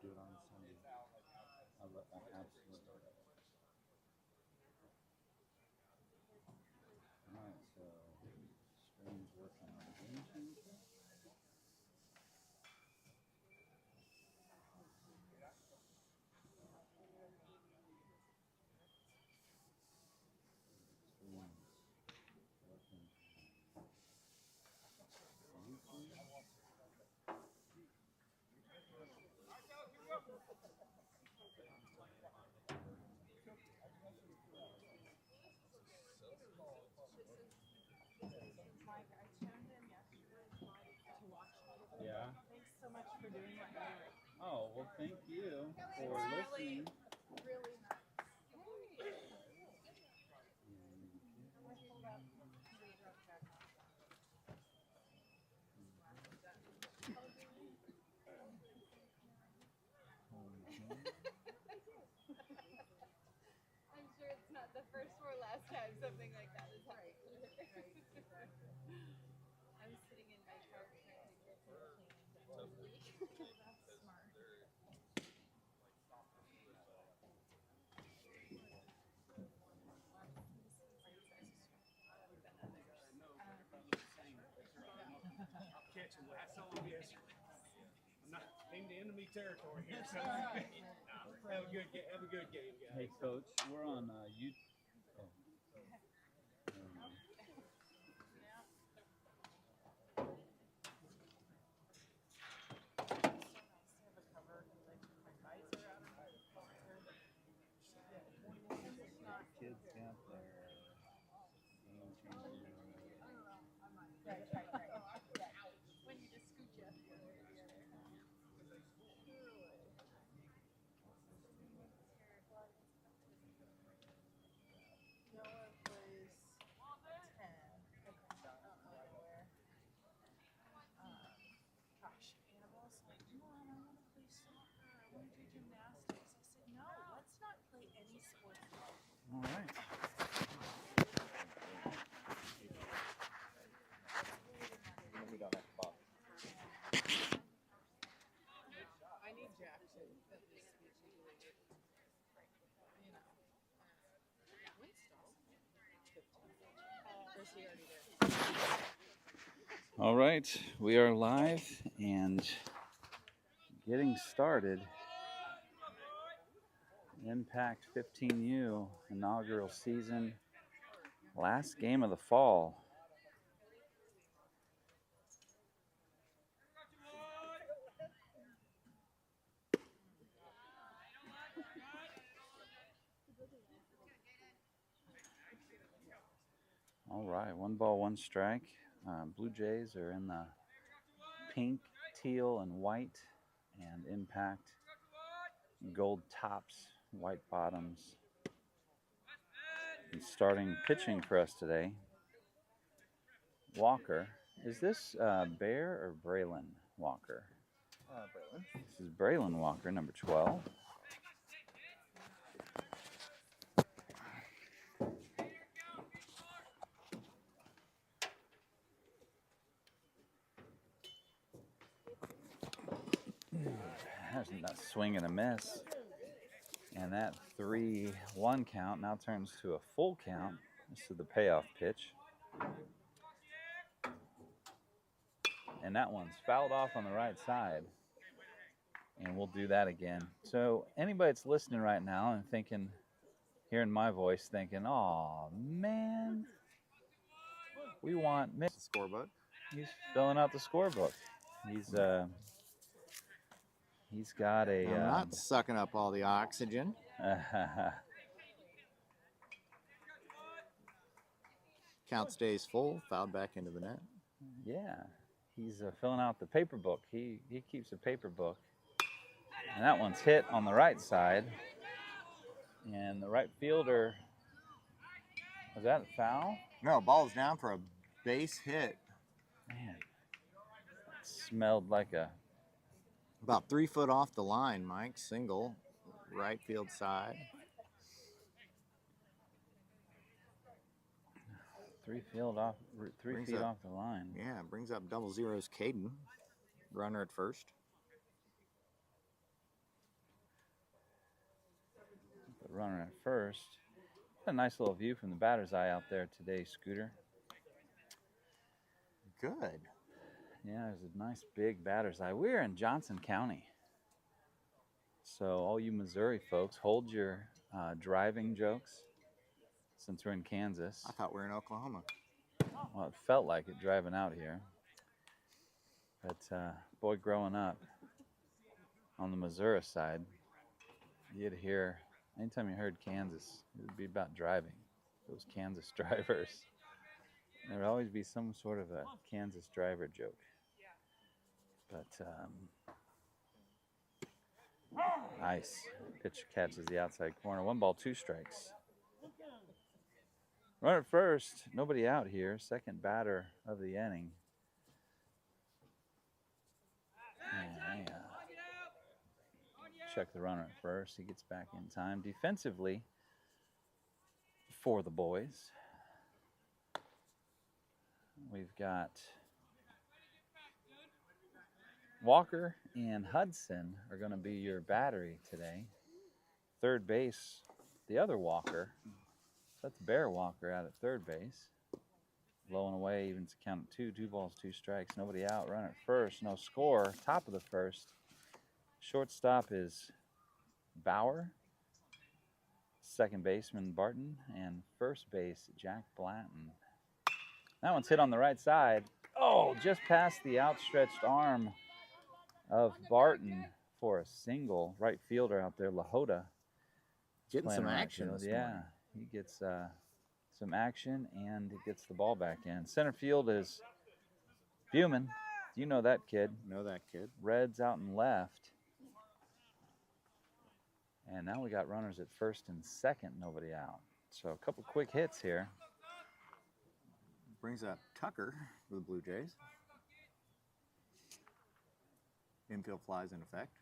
do it on Sunday. I absolutely love it. All right, so Stream's working on GameChanger. Yeah. Thanks so much for doing what you do. Oh, well, thank you for listening. Really nice. I'm sure it's not the first or last time something like that has happened. I was sitting in my car trying to get to the cleaning. That's smart. Catching last on yes. I'm not into enemy territory here, so have a good game, guys. Hey, Coach, we're on YouTube. Oh. Kids got their GameChanger. When you just scooch up. Noah plays 10. I don't know where. Gosh, Annabelle's like, Mom, I want to play soccer. I want to do gymnastics. I said, no, let's not play any sports. All right. We don't have to bother. I need Jack to at least be doing it. You know. Winston. Or is he already there? All right, we are live and getting started. Impact 15U inaugural season, last game of the fall. All right, 1 ball, 1 strike. Blue Jays are in the pink, teal, and white, and Impact gold tops, white bottoms. And starting pitching for us today, Walker. Is this Bear or Braylon Walker? Braylon. This is Braylon Walker, number 12. There's a swing and a miss. And that 3-1 count now turns to a full count. This is the payoff pitch. And that one's fouled off on the right side. And we'll do that again. So anybody that's listening right now and thinking, hearing my voice, thinking, oh, man, we want Mick. Scorebook. He's filling out the scorebook. He's got a... I'm not sucking up all the oxygen. Count stays full, fouled back into the net. Yeah, he's filling out the paper book. He keeps a paper book. And that one's hit on the right side. And the right fielder, was that a foul? No, ball's down for a base hit. Man, it smelled like a... About 3 foot off the line, Mike. Single, right field side. 3 feet off the line. Yeah, brings up double zeros Caden. Runner at first. runner at first. Got a nice little view from the batter's eye out there today, Scooter. Good. Yeah, there's a nice big batter's eye. We're in Johnson County. So all you Missouri folks, hold your driving jokes since we're in Kansas. I thought we were in Oklahoma. Well, it felt like it driving out here. But boy, growing up on the Missouri side, you'd hear, anytime you heard Kansas, it would be about driving. Those Kansas drivers. There would always be some sort of a Kansas driver joke. But nice. Pitch catches the outside corner. 1 ball, 2 strikes. Runner at first. Nobody out here. Second batter of the inning. And check the runner at first. He gets back in time. Defensively for the boys, we've got Walker and Hudson are going to be your battery today. Third base, the other Walker. So that's Bear Walker out at third base. Blowing away, evens the count at 2. 2 balls, 2 strikes. Nobody out. Runner at first. No score. Top of the first. Shortstop is Bauer. Second baseman Barton. And first base Jack Blanton. That one's hit on the right side. Oh, just past the outstretched arm of Barton for a single. Right fielder out there, Lahota. Getting some action this morning. Yeah, he gets some action and he gets the ball back in. Center field is Buman. You know that kid. Know that kid. Reds out and left. And now we got runners at first and second, nobody out. So a couple quick hits here. Brings up Tucker for the Blue Jays. Infield flies in effect.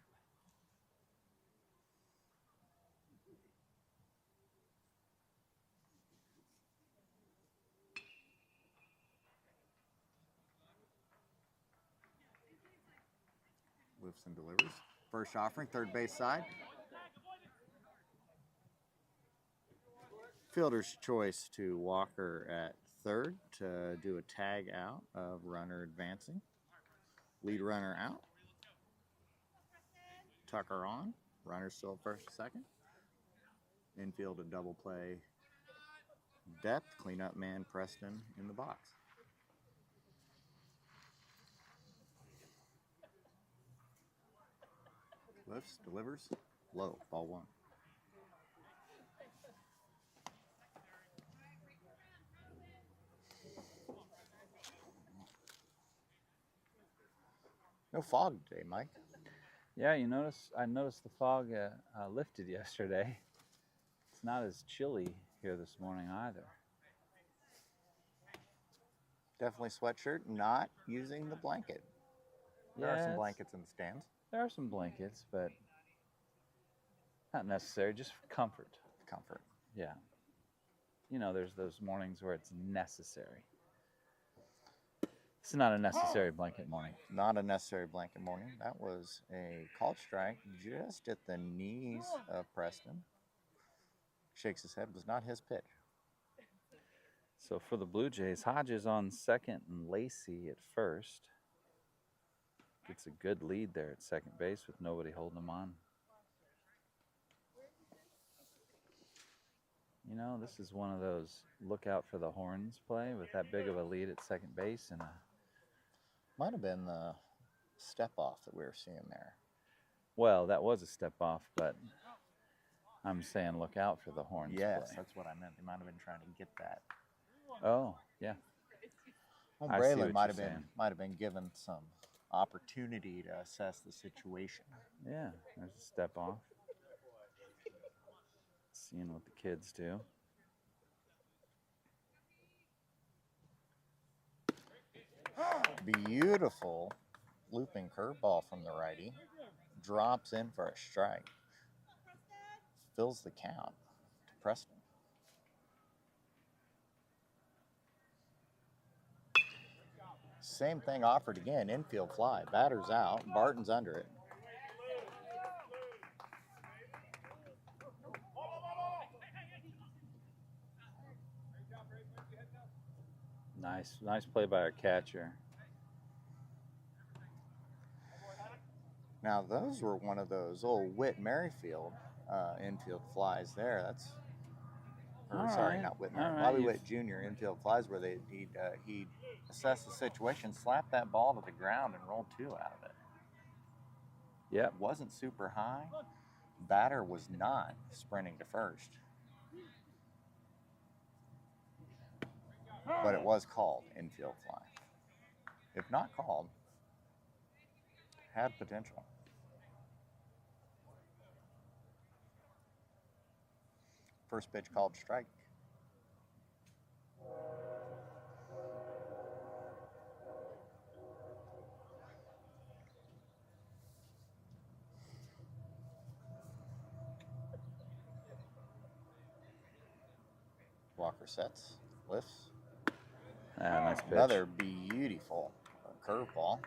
Lifts and delivers. First offering, third base side. Fielder's choice to Walker at third to do a tag out of runner advancing. Lead runner out. Tucker on. Runner still first, second. Infield a double play. Depth. Cleanup man Preston in the box. Lifts, delivers, low, ball 1. No fog today, Mike. Yeah, I noticed the fog lifted yesterday. It's not as chilly here this morning either. Definitely sweatshirt, not using the blanket. There are some blankets in the stands. There are some blankets, but not necessary, just for comfort. Comfort. Yeah. You know, there's those mornings where it's necessary. It's not a necessary blanket morning. Not a necessary blanket morning. That was a called strike just at the knees of Preston. Shakes his head. Was not his pitch. So for the Blue Jays, Hodges on second and Lacey at first. Gets a good lead there at second base with nobody holding him on. You know, this is one of those look out for the horns play with that big of a lead at second base. And might have been the step off that we were seeing there. Well, that was a step off, but I'm saying look out for the horns yes, play. That's what I meant. They might have been trying to get that. Oh, yeah. Well, Braylon might have been given some opportunity to assess the situation. Yeah, there's a step off. Seeing what the kids do. Beautiful looping curveball from the righty. Drops in for a strike. Fills the count to Preston. Same thing offered again. Infield fly. Batter's out. Barton's under it. Nice play by our catcher. Now, those were one of those old Whit Merrifield infield flies there. That's, or sorry, right. not Whit All Merrifield, right, Bobby Witt Jr. infield flies where he'd assess the situation, slap that ball to the ground, and roll 2 out of it. Yep. Wasn't super high. Batter was not sprinting to first. But it was called infield fly. If not called, had potential. First pitch called strike. Walker sets, lifts. Nice pitch. Another beautiful curveball.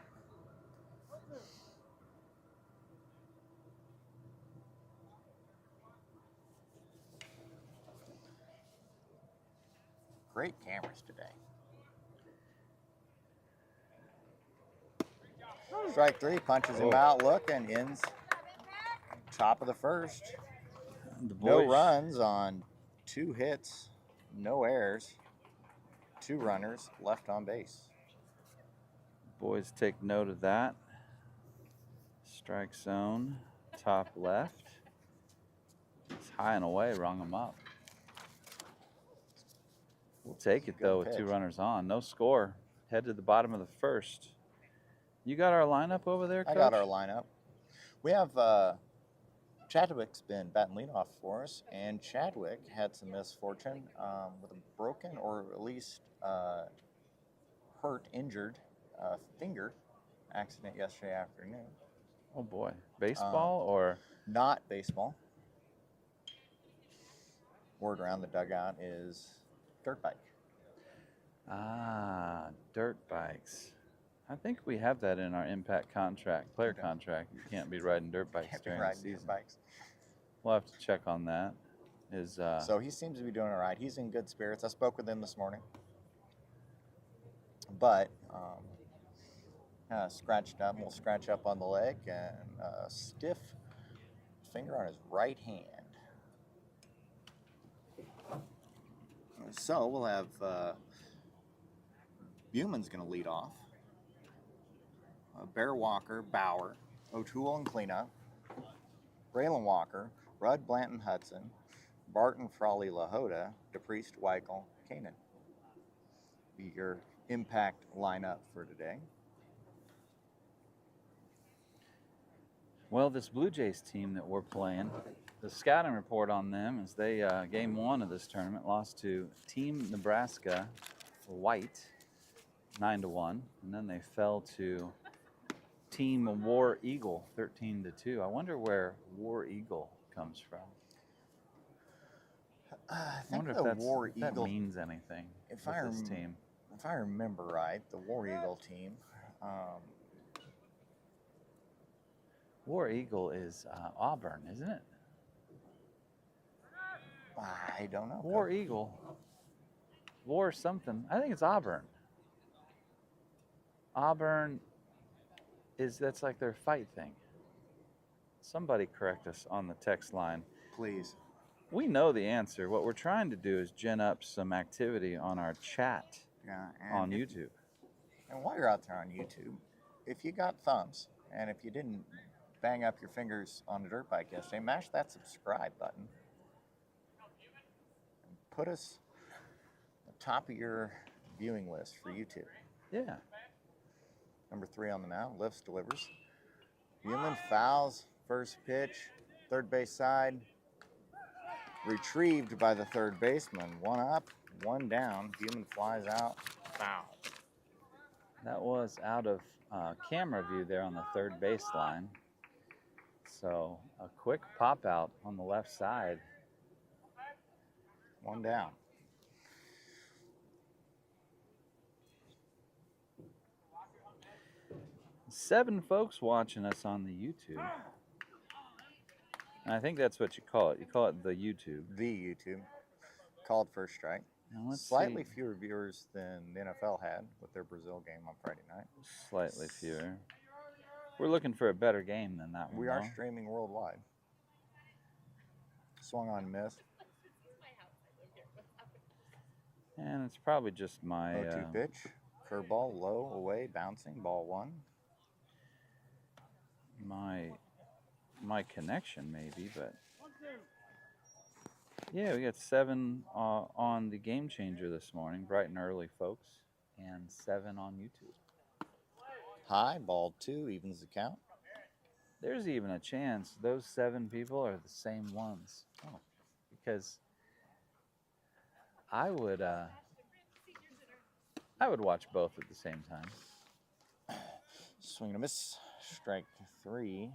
Great cameras today. Strike 3, punches him out, looking, ends top of the first. No runs on 2 hits, no errors, 2 runners left on base. Boys, take note of that. Strike zone, top left. It's high and away, rung him up. We'll take it though with 2 runners on. No score. Head to the bottom of the first. You got our lineup over there, Coach? I got our lineup. We have Chadwick's been batting leadoff for us, and Chadwick had some misfortune with a broken or at least injured finger accident yesterday afternoon. Oh boy. Baseball or? Not baseball. Word around the dugout is dirt bike. Ah, dirt bikes. I think we have that in our impact contract, player contract. You can't be riding dirt bikes during the season. Dirt bikes. We'll have to check on that. So he seems to be doing all right. He's in good spirits. I spoke with him this morning. But scratched up. We'll scratch up on the leg and a stiff finger on his right hand. So we'll have Buman's going to lead off. Bear Walker, Bauer, O'Toole and cleanup. Braylon Walker, Rudd, Blanton, Hudson, Barton, Frawley, LaHoda, DePriest, Weichel, Kanan. Be your impact lineup for today. Well, this Blue Jays team that we're playing, the scouting report on them is they, game 1 of this tournament, lost to Team Nebraska White 9-1, and then they fell to Team War Eagle 13-2. I wonder where War Eagle comes from. I wonder if that means anything with this team. If I remember right, the War Eagle team. War Eagle is Auburn, isn't it? I don't know. War Eagle. War something. I think it's Auburn. Auburn that's like their fight thing. Somebody correct us on the text line. Please. We know the answer. What we're trying to do is gin up some activity on our chat on YouTube. And while you're out there on YouTube, if you got thumbs and if you didn't bang up your fingers on the dirt bike yesterday, mash that subscribe button. And put us at the top of your viewing list for YouTube. Yeah. Number 3 on the mound, lifts, delivers. Buman fouls, first pitch, third base side. Retrieved by the third baseman. 1 up, 1 down. Buman flies out, foul. That was out of camera view there on the third baseline. So a quick pop out on the left side. 1 down. Seven folks watching us on the YouTube. And I think that's what you call it. You call it the YouTube. The YouTube. Called first strike. Now let's Slightly see. fewer viewers than the NFL had with their Brazil game on Friday night. Slightly fewer. We're looking for a better game than that one. We are though. streaming worldwide. Swung on miss. And it's probably just my 0-2 pitch. Curveball, low, away, bouncing, ball one. my connection maybe, but yeah, we got 7 on the GameChanger this morning, bright and early, folks, and 7 on YouTube. High, ball 2, evens the count. There's even a chance those 7 people are the same ones. Oh. Because I would watch both at the same time. Swing and a miss. Strike 3.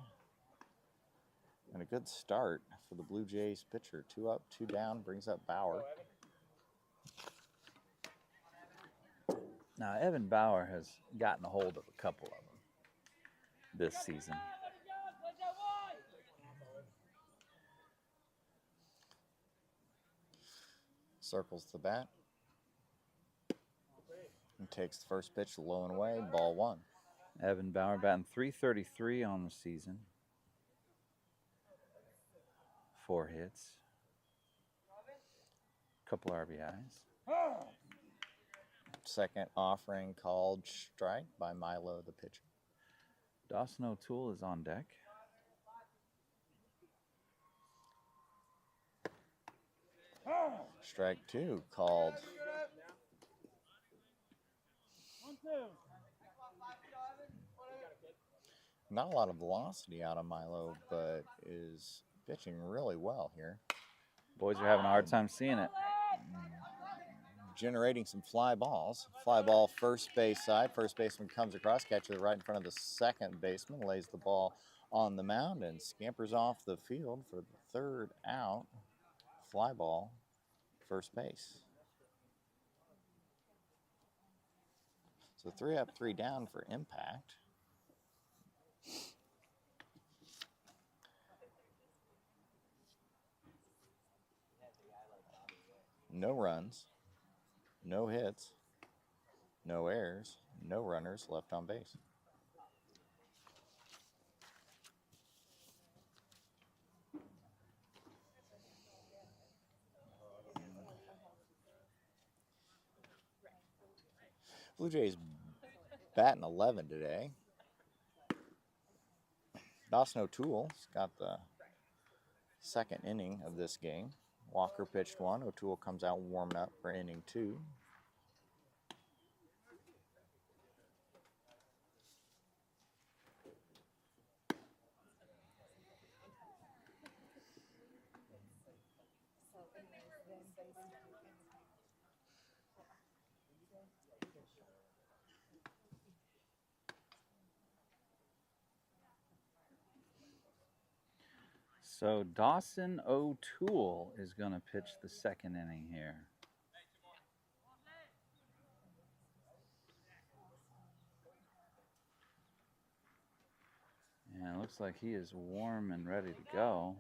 And a good start for the Blue Jays pitcher. 2 up, 2 down, brings up Bauer. Now, Evan Bauer has gotten a hold of a couple of them this season. Circles the bat. And takes the first pitch low and away, ball 1. Evan Bauer batting .333 on the season. 4 hits. Couple RBIs. Second offering called strike by Milo, the pitcher. Dawson O'Toole is on deck. Strike 2 called. Not a lot of velocity out of Milo, but is pitching really well here. Boys are having a hard time seeing it. Generating some fly balls. Fly ball first base side. First baseman comes across, catches it right in front of the second baseman, lays the ball on the mound and scampers off the field for the 3rd out. Fly ball, first base. So 3 up, 3 down for impact. No runs, no hits, no errors, no runners left on base. Blue Jays batting 11 today. Dawson O'Toole's got the 2nd inning of this game. Walker pitched 1. O'Toole comes out warming up for inning 2. So Dawson O'Toole is going to pitch the 2nd inning here. And it looks like he is warm and ready to go.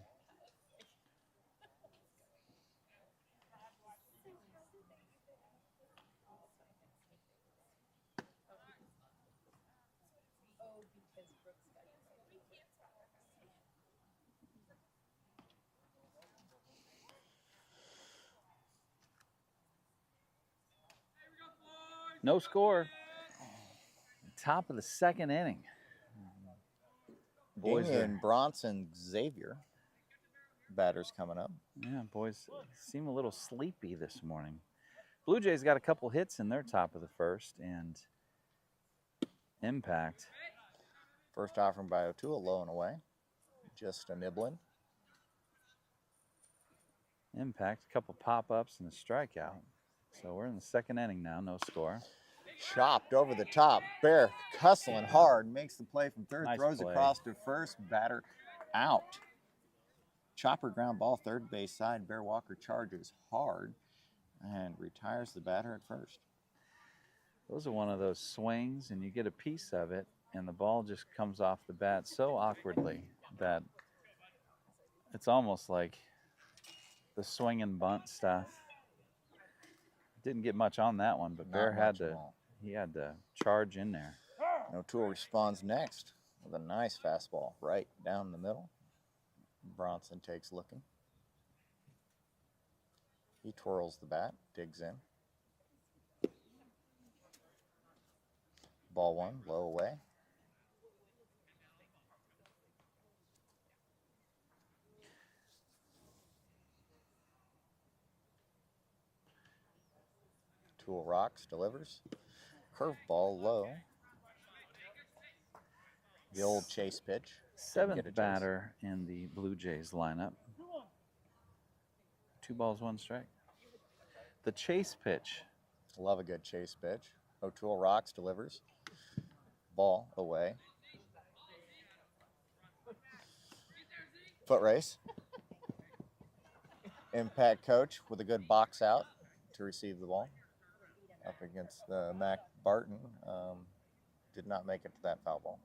No score. Top of the 2nd inning. Boys Damien Bronson Xavier. Batters coming up. Yeah, boys seem a little sleepy this morning. Blue Jays got a couple hits in their top of the 1st, and impact. First offering by O'Toole, low and away. Just a nibbling. Impact, a couple pop-ups and a strikeout. So we're in the 2nd inning now, no score. Chopped over the top. Bear hustling hard, makes the play from 3rd, Nice throws play. across to 1st, batter out. Chopper ground ball, 3rd base side. Bear Walker charges hard and retires the batter at 1st. Those are one of those swings, and you get a piece of it, and the ball just comes off the bat so awkwardly that it's almost like the swing and bunt stuff. Didn't get much on that one, but Not Bear had much at to, all. he had to charge in there. And O'Toole responds next with a nice fastball right down the middle. Bronson takes looking. He twirls the bat, digs in. Ball one, low away. Tool rocks, delivers. Curveball low. The old chase pitch. Didn't get a Seventh chase. batter in the Blue Jays lineup. 2 balls, 1 strike. The chase pitch. Love a good chase pitch. O'Toole rocks, delivers. Ball away. Foot race. Impact coach with a good box out to receive the ball. Up against Mac Barton. Did not make it to that foul ball.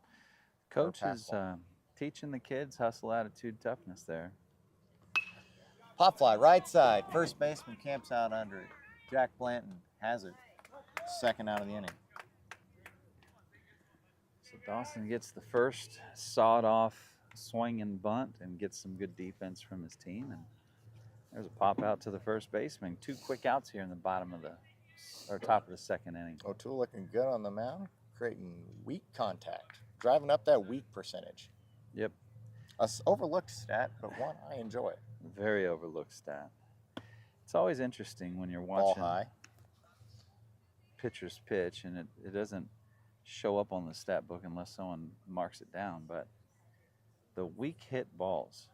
Coach Or is pass ball. teaching the kids hustle, attitude, toughness there. Pop fly, right side. First baseman camps out under it. Jack Blanton has it. Second out of the inning. So Dawson gets the first sawed-off swing and bunt and gets some good defense from his team. And there's a pop out to the first baseman. 2 quick outs here in the bottom of the, or top of the second inning. O'Toole looking good on the mound, creating weak contact, driving up that weak percentage. Yep, A overlooked stat, but one I enjoy. very overlooked stat. It's always interesting when you're Ball watching high. pitchers pitch, and it doesn't show up on the stat book unless someone marks it down. But the weak hit balls,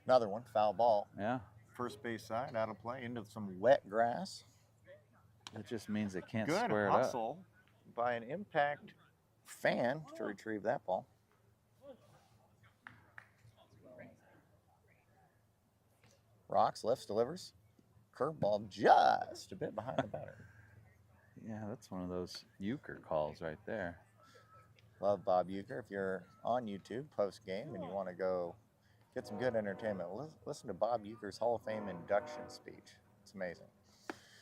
Another one, foul ball. yeah, First base side, out of play, into some wet grass. it just means they can't Good square it up. hustle by an impact fan to retrieve that ball. Rocks, lifts, delivers. Curveball just a bit behind the batter. Yeah, that's one of those euchre calls right there. Love Bob Uecker. If you're on YouTube post-game and you want to go get some good entertainment, listen to Bob Uecker's Hall of Fame induction speech. It's amazing.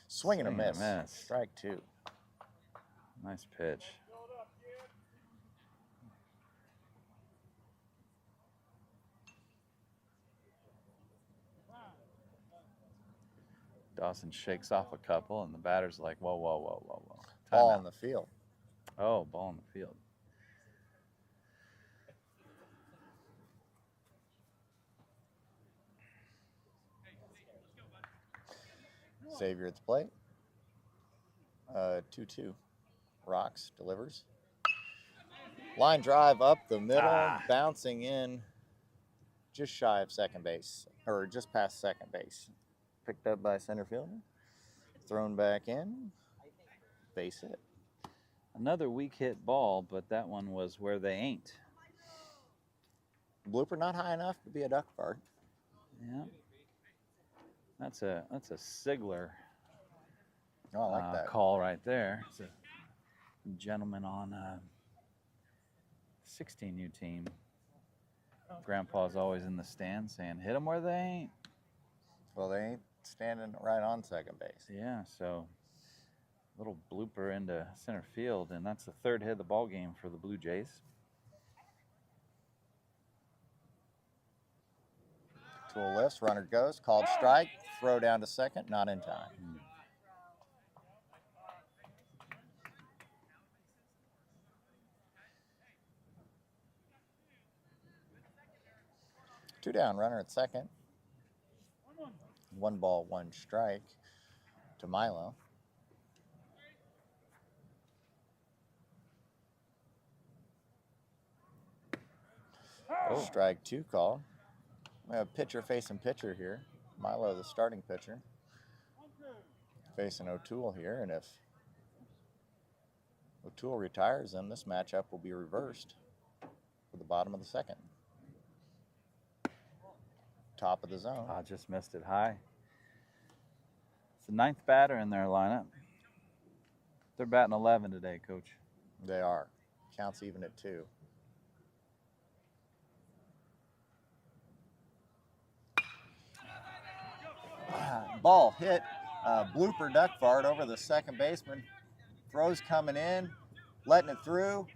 Swing and a miss. Strike 2. Nice pitch. Dawson shakes off a couple, and the batter's like, whoa, whoa, whoa, whoa, whoa. Ball Timeout. in the field. Oh, ball in the field. Xavier at the plate. 2-2. Rocks, delivers. Line drive up the middle, bouncing in just shy of second base, or just past second base. Picked up by center fielder. Thrown back in. Base hit. Another weak hit ball, but that one was where they ain't. Blooper not high enough to be a duck park. Yeah. That's a Sigler Oh, I like that. call right there. It's a gentleman on a 16U team. Grandpa's always in the stands saying, hit them where they ain't. Well, they ain't standing right on second base. Yeah, so little blooper into center field, and that's the 3rd hit of the ball game for the Blue Jays. Tool lifts, runner goes, called strike, throw down to second, not in time. Two down, runner at second. 1 ball, 1 strike to Milo. Oh. Strike 2 call. We have pitcher facing pitcher here. Milo, the starting pitcher, facing O'Toole here. And if O'Toole retires him, this matchup will be reversed for the bottom of the second. Top of the zone. I just missed it high. It's the 9th batter in their lineup. They're batting 11 today, Coach. They are. Counts even at 2. Ball hit Blooper duck fart over the second baseman. Throws coming in, letting it through.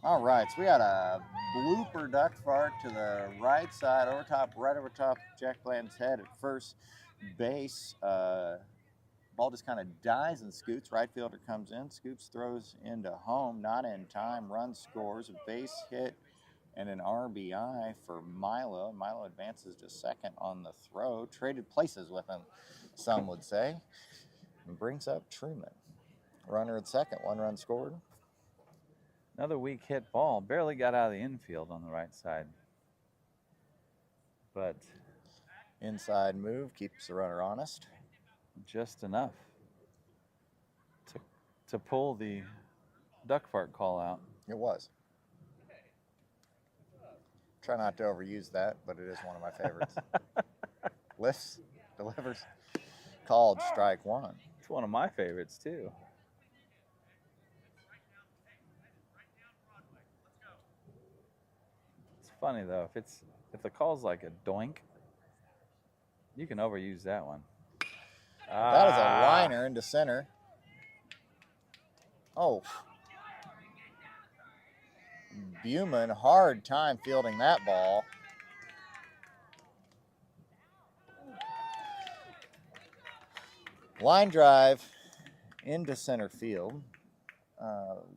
All right, so we got a blooper duck fart to the right side, right over top Jack Blanton's head at first base. Ball just kind of dies and scoots. Right fielder comes in, scoops, throws into home, not in time. Run scores, a base hit, and an RBI for Milo. Milo advances to second on the throw. Traded places with him, some would say, and brings up Truman. Runner at second, 1 run scored. Another weak hit ball. Barely got out of the infield on the right side. But inside move keeps the runner honest. Just enough to pull the duck fart call out. It was. Try not to overuse that, but it is one of my favorites. Lifts, delivers, called strike 1. It's one of my favorites too. It's funny though, if the call's like a doink, you can overuse that one. That is a liner into center. Oh. Buman, hard time fielding that ball. Line drive into center field.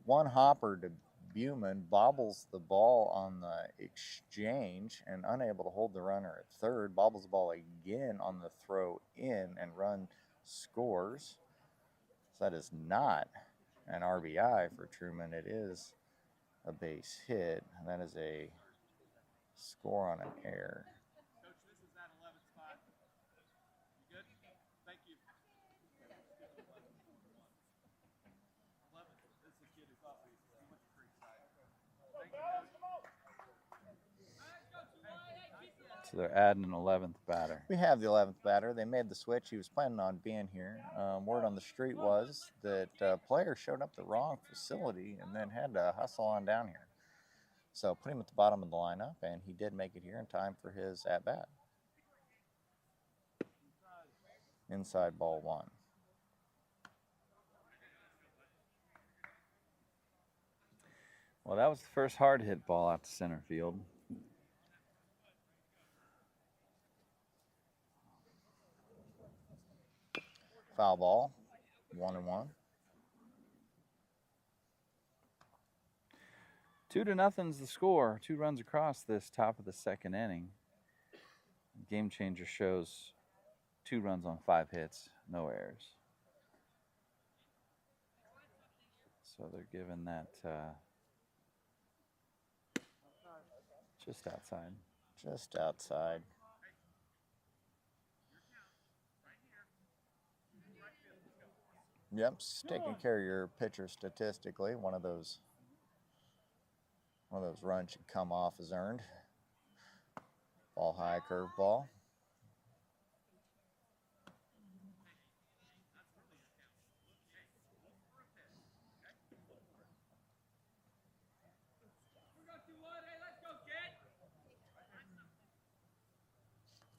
One hopper to Buman, bobbles the ball on the exchange and unable to hold the runner at third. Bobbles the ball again on the throw in and run scores. So that is not an RBI for Truman. It is a base hit, and that is a score on an error. Coach, this is that 11th spot. You good? Thank you. 11th. This is a kid who's off. He went to Creekside. Thank you, Coach. So they're adding an 11th batter. We have the 11th batter. They made the switch. He was planning on being here. Word on the street was that player showed up the wrong facility and then had to hustle on down here. So put him at the bottom of the lineup, and he did make it here in time for his at-bat. Inside ball 1. Well, that was the first hard hit ball out to center field. Foul ball, 1-1. 2-0's the score. 2 runs across this top of the second inning. GameChanger shows 2 runs on 5 hits, no errors. So they're giving that just outside. Just outside. Yep, taking care of your pitcher statistically. One of those runs should come off as earned. Ball high, curveball.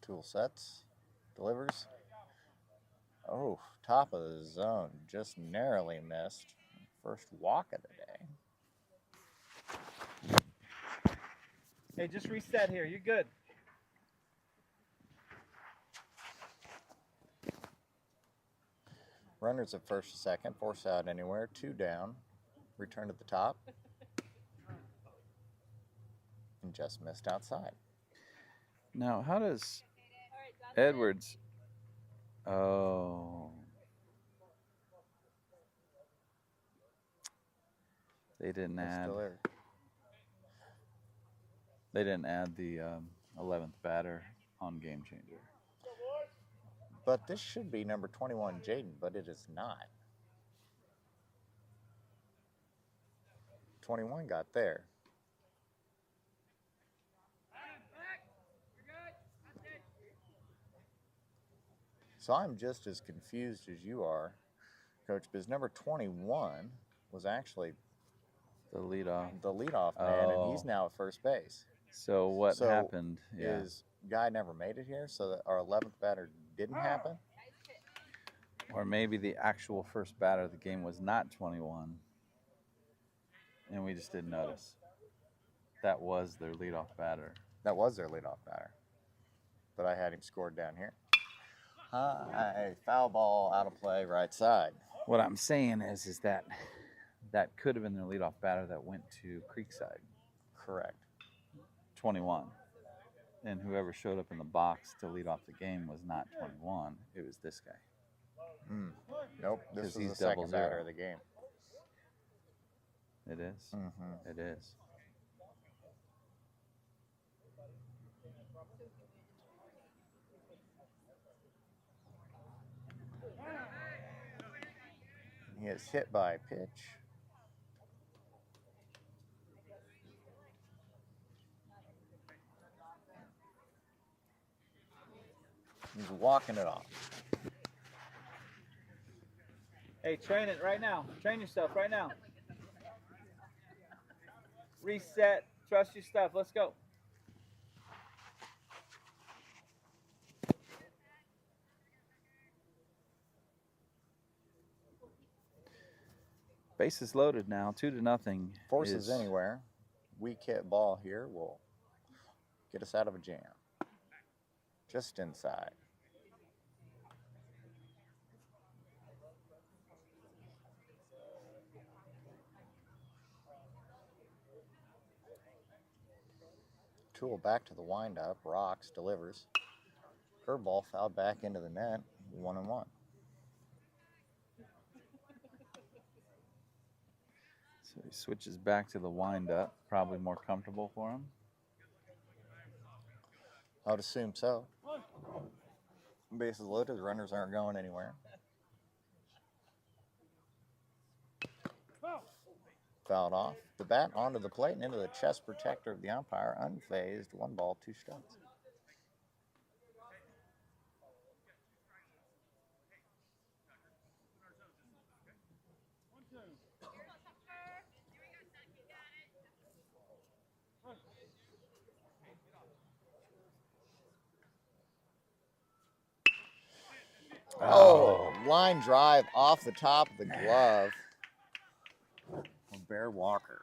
Tool sets, delivers. Oh, top of the zone, just narrowly missed. First walk of the day. Hey, just reset here. You're good. Runners at first and second, force out anywhere, 2 down. Return to the top. And just missed outside. Now, how does Edwards... Oh. They didn't add the 11th batter on GameChanger. But this should be number 21, Jaden, but it is not. 21 got there. So I'm just as confused as you are, Coach, because number 21 was actually the leadoff man, and he's now at first base. So what happened? Is guy never made it here, so that our 11th batter didn't happen. Or maybe the actual first batter of the game was not 21, and we just didn't notice. That was their leadoff batter. That was their leadoff batter. But I had him scored down here. High, foul ball, out of play, right side. What I'm saying is that could have been their leadoff batter that went to Creekside. Correct. 21. And whoever showed up in the box to lead off the game was not 21. It was this guy. Nope, this 'Cause is he's the second 0-0. batter of the game. It is. Mm-hmm. It is. He is hit by a pitch. He's walking it off. Hey, train it right now. Train yourself right now. Reset. Trust your stuff. Let's go. Bases loaded now, 2-0. Forces anywhere. Weak hit ball here will get us out of a jam. Just inside. Tool back to the windup. Rocks, delivers. Curveball fouled back into the net. 1-1. So he switches back to the windup. Probably more comfortable for him. I would assume so. Bases loaded. The runners aren't going anywhere. Fouled off. The bat onto the plate and into the chest protector of the umpire. Unfazed. 1 ball, 2 strikes. Oh, line drive off the top of the glove of Bear Walker.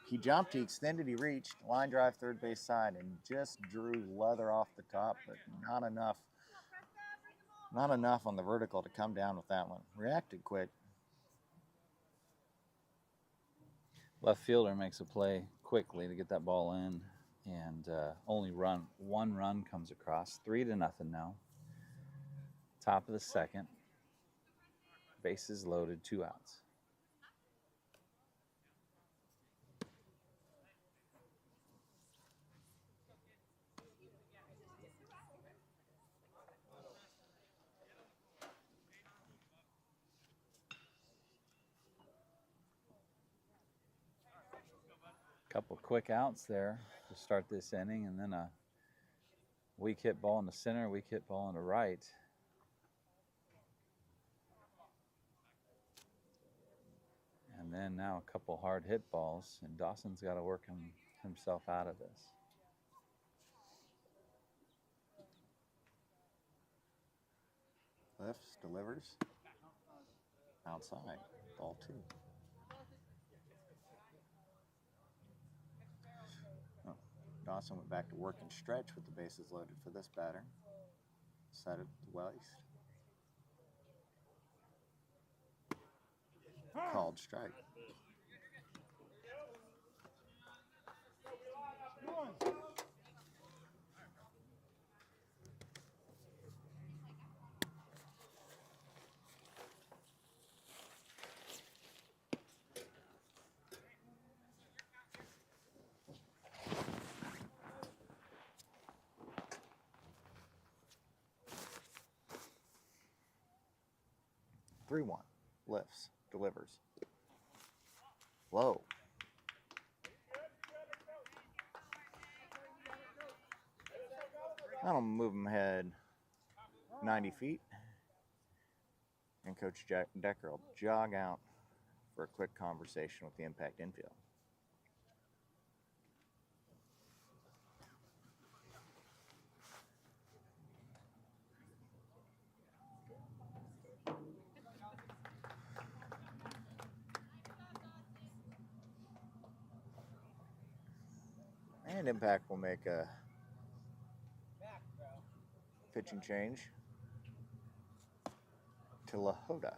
He jumped, he extended, he reached, line drive third base side, and just drew leather off the top, but not enough on the vertical to come down with that one. Reacted quick. Left fielder makes a play quickly to get that ball in, and only one run comes across. 3-0 now. Top of the second. Bases loaded, 2 outs. Couple quick outs there to start this inning, and then a weak hit ball in the center, weak hit ball in the right. And then now a couple hard hit balls, and Dawson's got to work himself out of this. Lifts, delivers. Outside. Ball 2. Oh, Dawson went back to work and stretch with the bases loaded for this batter. Set it well east. Called strike. Three-one. Lifts. Delivers. Low. That'll move him ahead 90 feet. And Coach Decker will jog out for a quick conversation with the impact infield. And Impact will make a pitching change to Lahota.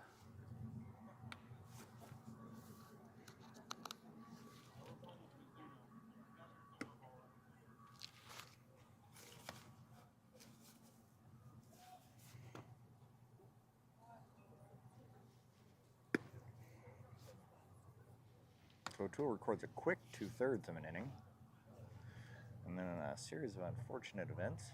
So O'Toole records a quick 2/3 of an inning. And then a series of unfortunate events.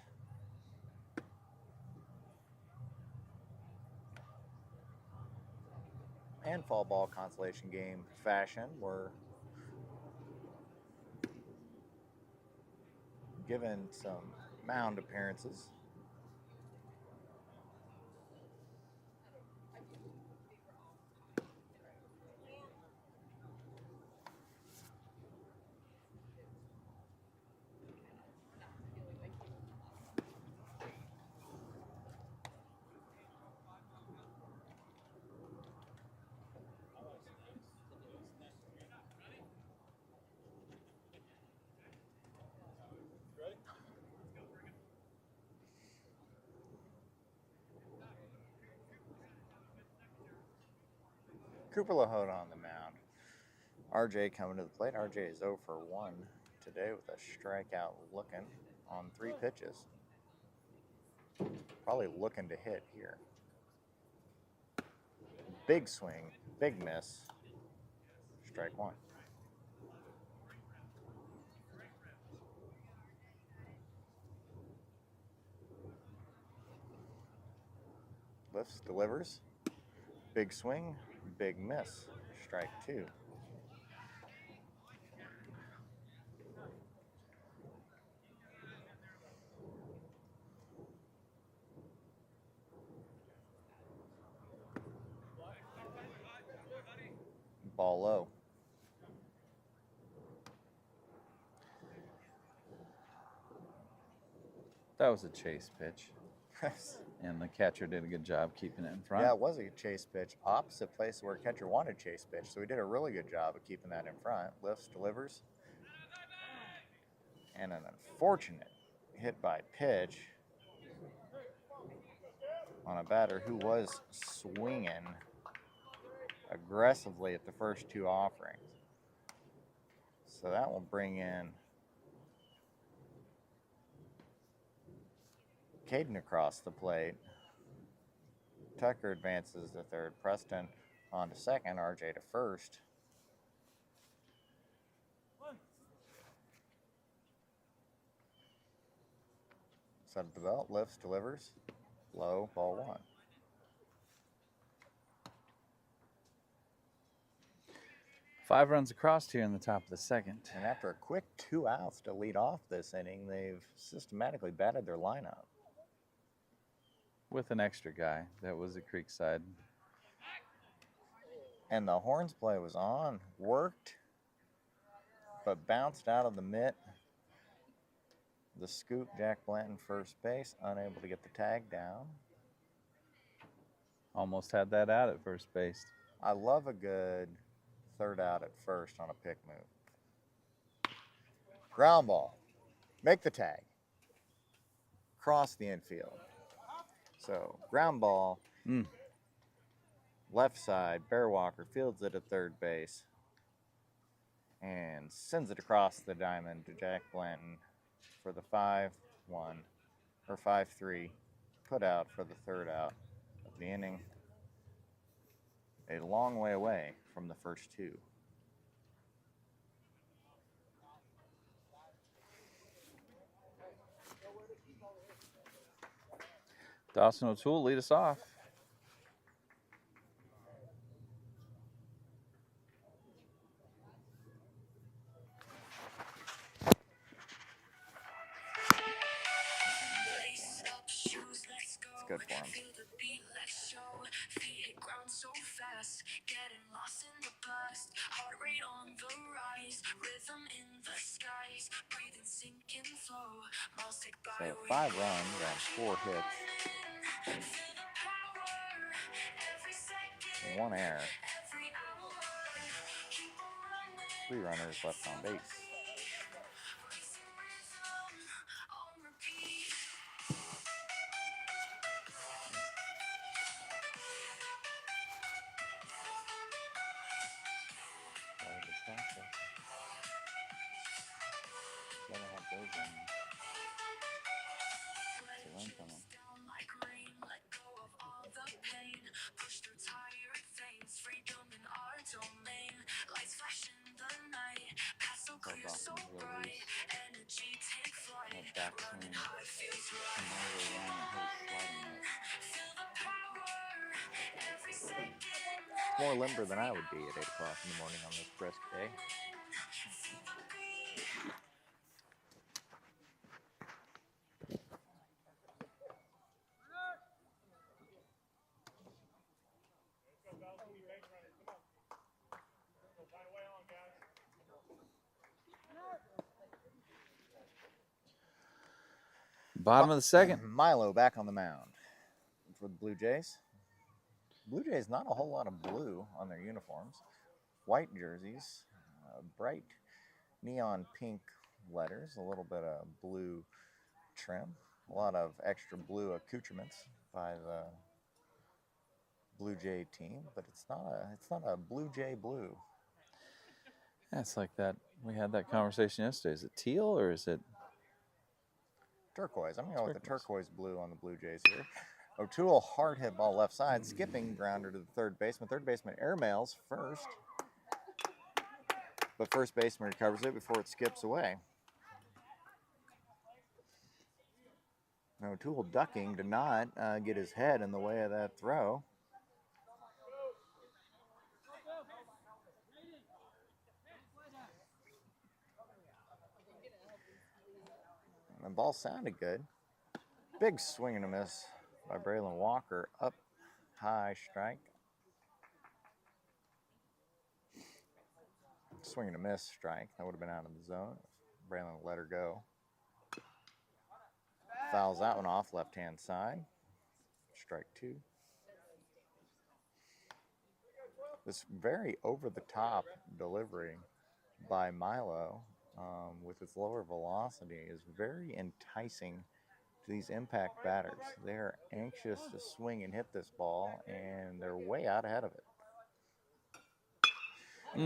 And fall ball consolation game fashion were given some mound appearances. Cooper Lahota on the mound. RJ coming to the plate. RJ is 0 for 1 today with a strikeout looking on 3 pitches. Probably looking to hit here. Big swing, big miss. Strike 1. Lifts, delivers. Big swing, big miss. Strike 2. Ball low. That was a chase pitch. And the catcher did a good job keeping it in front. Yeah, it was a chase pitch. Opposite place where catcher wanted chase pitch. So he did a really good job of keeping that in front. Lifts, delivers. And an unfortunate hit by pitch on a batter who was swinging aggressively at the first 2 offerings. So that will bring in Caden across the plate. Tucker advances to third. Preston on to second. RJ to first. Set up the belt. Lifts, delivers. Low, ball 1. Five runs across here in the top of the second. And after a quick 2 outs to lead off this inning, they've systematically batted their lineup. With an extra guy. That was a Creekside. And the Horns play was on, worked, but bounced out of the mitt. The scoop, Jack Blanton, first base, unable to get the tag down. Almost had that out at first base. I love a good third out at first on a pick move. Ground ball. Make the tag. Cross the infield. So, ground ball. Left side. Bear Walker fields it at third base. And sends it across the diamond to Jack Blanton for the 5-1 or 5-3 put out for the third out of the inning. A long way away from the first 2. Dawson O'Toole lead us off. It's good for him. So fast, getting lost in the past. Heart rate on the rise, rhythm in the skies, breathing, sinking flow. So 5 runs and 4 hits. 1 error. 3 runners left on base. more limber than I would be at 8 o'clock in the morning on this brisk day. Bottom of the second. Milo back on the mound for the Blue Jays. Blue Jays, not a whole lot of blue on their uniforms. White jerseys, bright neon pink letters, a little bit of blue trim, a lot of extra blue accoutrements by the Blue Jay team, but it's not a Blue Jay blue. That's like that. We had that conversation yesterday. Is it teal or is it Turquoise? I'm going to go with the turquoise blue on the Blue Jays here. O'Toole, hard hit ball left side, skipping grounder to the third baseman. Third baseman airmails first, but first baseman recovers it before it skips away. O'Toole ducking to not get his head in the way of that throw. And the ball sounded good. Big swing and a miss by Braylon Walker. Up high strike. Swing and a miss strike. That would have been out of the zone. Braylon let her go. Fouls that one off left-hand side. Strike two. This very over-the-top delivery by Milo with its lower velocity is very enticing to these impact batters. They're anxious to swing and hit this ball, and they're way out ahead of it.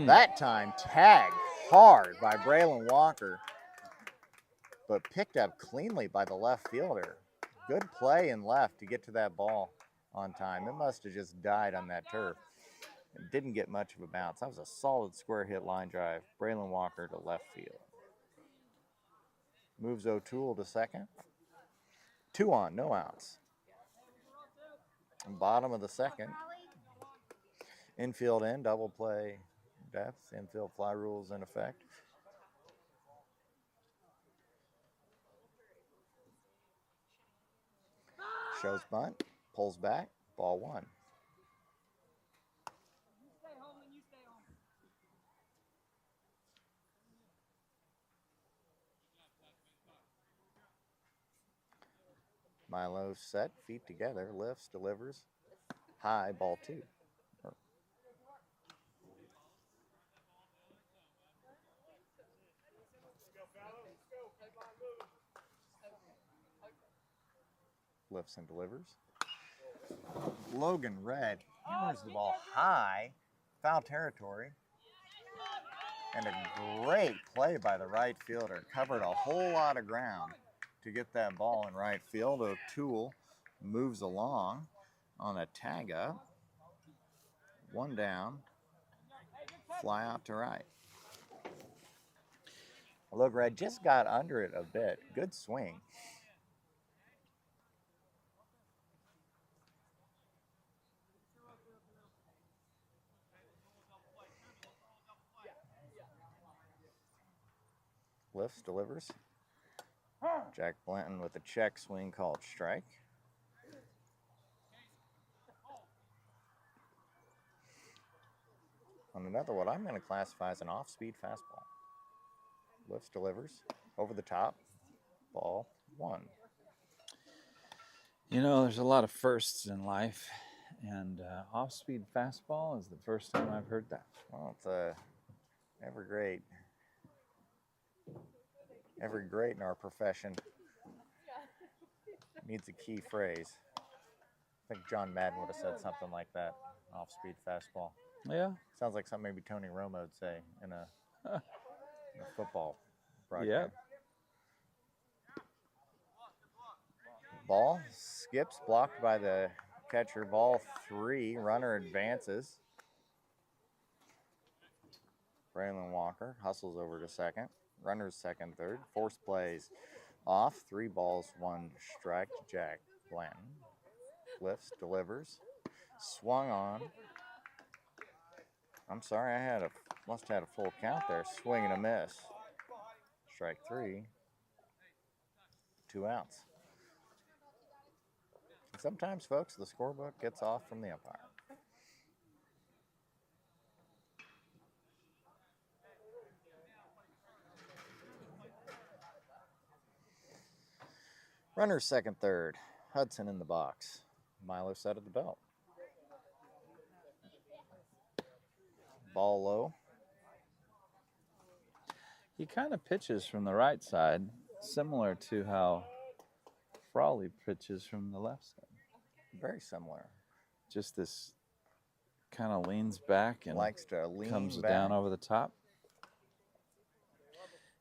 That time tagged hard by Braylon Walker, but picked up cleanly by the left fielder. Good play in left to get to that ball on time. It must have just died on that turf. It didn't get much of a bounce. That was a solid square hit line drive. Braylon Walker to left field. Moves O'Toole to second. 2 on, no outs. Bottom of the second. Infield in, double play depth. Infield fly rules in effect. Shows bunt, pulls back, ball one. Milo set, feet together, lifts, delivers. High, ball two. Lifts and delivers. Logan Red hammers the ball high, foul territory. And a great play by the right fielder. Covered a whole lot of ground to get that ball in right field. O'Toole moves along on a tag up. 1 down. Fly out to right. Logan Red just got under it a bit. Good swing. Lifts, delivers. Jack Blanton with a check swing called strike. On another one, I'm going to classify as an off-speed fastball. Lifts, delivers, over the top, ball one. You know, there's a lot of firsts in life, and off-speed fastball is the first time I've heard that. Well, it's every great in our profession needs a key phrase. I think John Madden would have said something like that, off-speed fastball. Yeah. Sounds like something maybe Tony Romo would say in a football broadcast. Yeah. Ball skips, blocked by the catcher. Ball three, runner advances. Braylon Walker hustles over to second. Runners second, third. Force plays off. 3 balls, 1 strike to Jack Blanton. Lifts, delivers. Swung on. I'm sorry, must have had a full count there. Swing and a miss. Strike 3. 2 outs. And sometimes, folks, the scorebook gets off from the umpire. Runner second, third. Hudson in the box. Milo set at the belt. Ball low. He kind of pitches from the right side, similar to how Frawley pitches from the left side. Very similar. Just this kind of leans back and Likes to lean comes back. down over the top.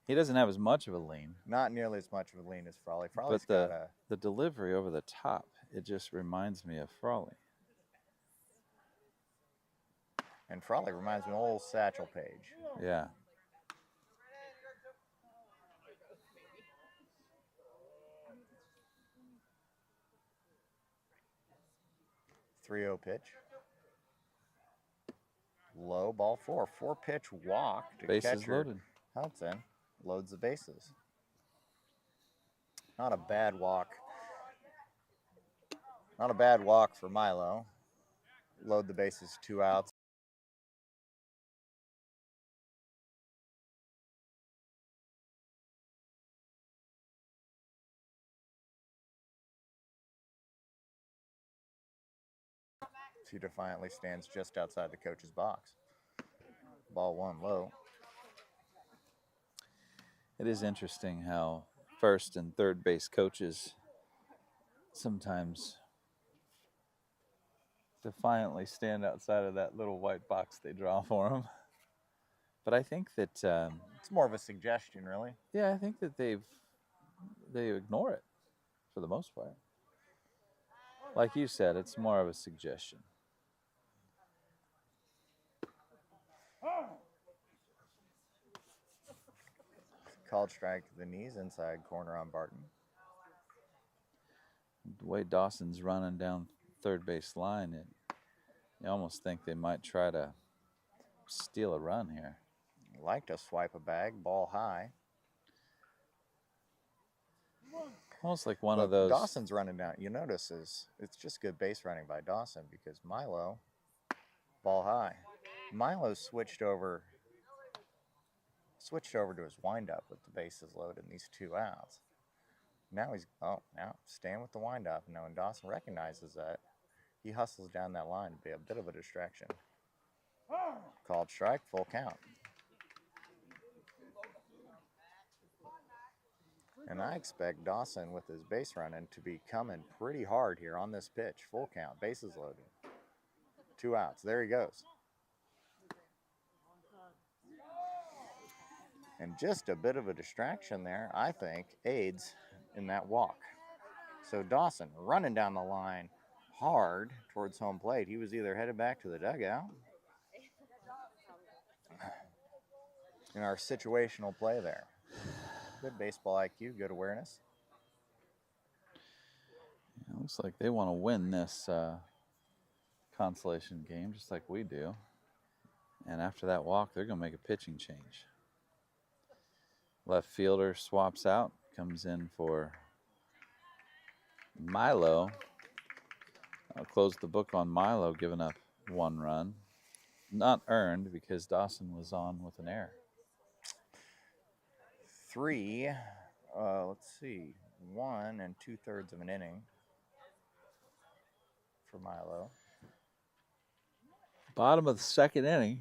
He doesn't have as much of a lean. Not nearly as much of a lean as Frawley. But the delivery over the top, it just reminds me of Frawley. And Frawley reminds me of old Satchel Paige. Yeah. .30 pitch. Low, ball 4. 4-pitch walk to Bases catcher loaded. Hudson. Loads the bases. Not a bad walk. Not a bad walk for Milo. Load the bases, 2 outs. He defiantly stands just outside the coach's box. Ball 1 low. It is interesting how first and third base coaches sometimes defiantly stand outside of that little white box they draw for them. But I think that it's more of a suggestion, really. Yeah, I think that they ignore it for the most part. Like you said, it's more of a suggestion. Called strike to the knees, inside corner on Barton. The way Dawson's running down third base line, you almost think they might try to steal a run here. Like to swipe a bag, ball high. Almost like one of those. Dawson's running down. You notice it's just good base running by Dawson because Milo, ball high. Milo switched over to his windup with the bases loaded and these 2 outs. Now now staying with the windup. Now when Dawson recognizes that, he hustles down that line to be a bit of a distraction. Called strike, full count. And I expect Dawson with his base running to be coming pretty hard here on this pitch. Full count, bases loaded. 2 outs, there he goes. And just a bit of a distraction there, I think, aids in that walk. So Dawson running down the line hard towards home plate. He was either headed back to the dugout in our situational play there. Good baseball IQ, good awareness. It looks like they want to win this consolation game just like we do. And after that walk, they're going to make a pitching change. Left fielder swaps out, comes in for Milo. I'll close the book on Milo, giving up 1 run. Not earned because Dawson was on with an error. 3, let's see, 1 2/3 of an inning for Milo. Bottom of the second inning.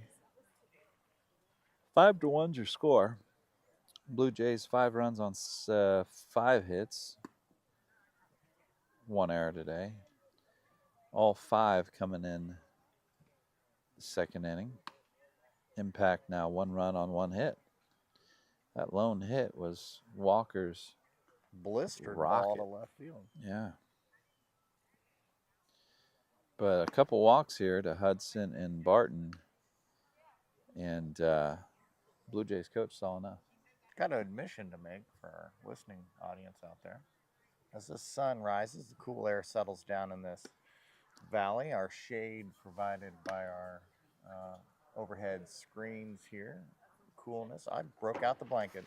5-1's your score. Blue Jays 5 runs on 5 hits. 1 error today. All 5 coming in the second inning. Impact now 1 run on 1 hit. That lone hit was Walker's blistered rocket. Ball to left field. Yeah. But a couple walks here to Hudson and Barton. And Blue Jays coach saw enough. Got an admission to make for our listening audience out there. As the sun rises, the cool air settles down in this valley. Our shade provided by our overhead screens here. Coolness. I broke out the blanket.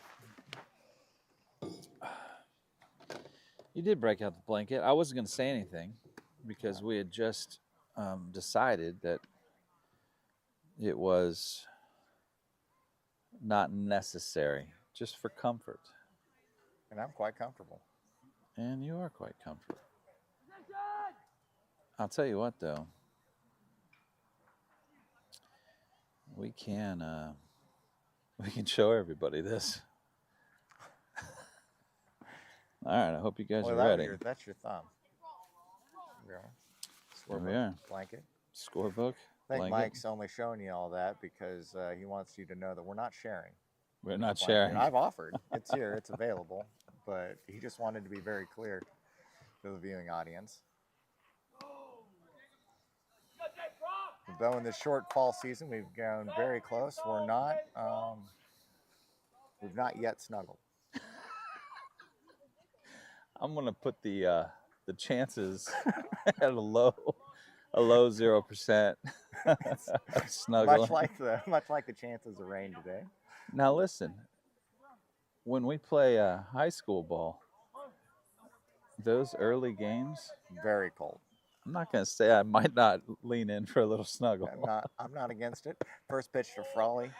You did break out the blanket. I wasn't going to say anything because we had just decided that it was not necessary, just for comfort. And I'm quite comfortable. And you are quite comfortable. I'll tell you what, though. We can show everybody this. All right, I hope you guys are ready. That's your thumb. Here we are. Blanket. Scorebook. I think blanket. Mike's only showing you all that because he wants you to know that we're not sharing. We're not sharing. I've offered. It's here. It's available. But he just wanted to be very clear to the viewing audience. Though in this short fall season, we've gone very close. We're not. We've not yet snuggled. I'm gonna put the chances at a low 0% snuggle. Much like the chances of rain today. Now listen, when we play high school ball, those early games, very cold. I'm not gonna say I might not lean in for a little snuggle. I'm not against it. First pitch to Frawley,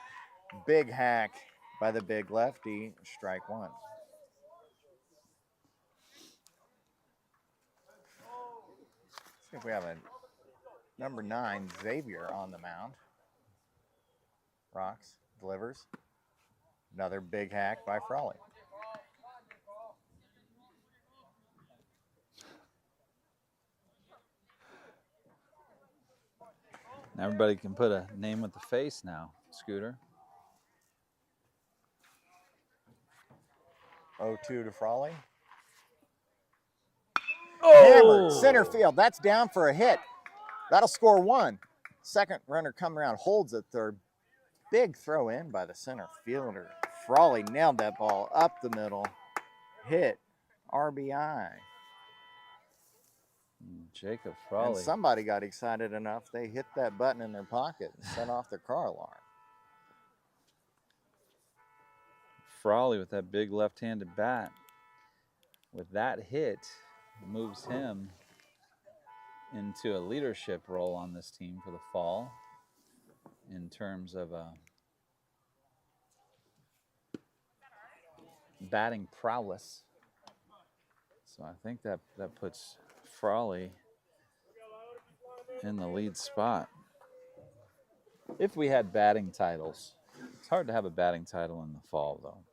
big hack by the big lefty, strike one. See if we have a number 9, Xavier, on the mound. Rocks, delivers. Another big hack by Frawley. Now everybody can put a name with the face now, Scooter. 0-2 to Frawley. Oh! Hammered, center field. That's down for a hit. That'll score one. Second runner coming around, holds at third. Big throw in by the center fielder. Frawley nailed that ball up the middle. Hit. RBI. Jacob Frawley. And somebody got excited enough, they hit that button in their pocket and set off their car alarm. Frawley with that big left-handed bat. With that hit, moves him into a leadership role on this team for the fall in terms of batting prowess. So I think that puts Frawley in the lead spot. If we had batting titles. It's hard to have a batting title in the fall, though.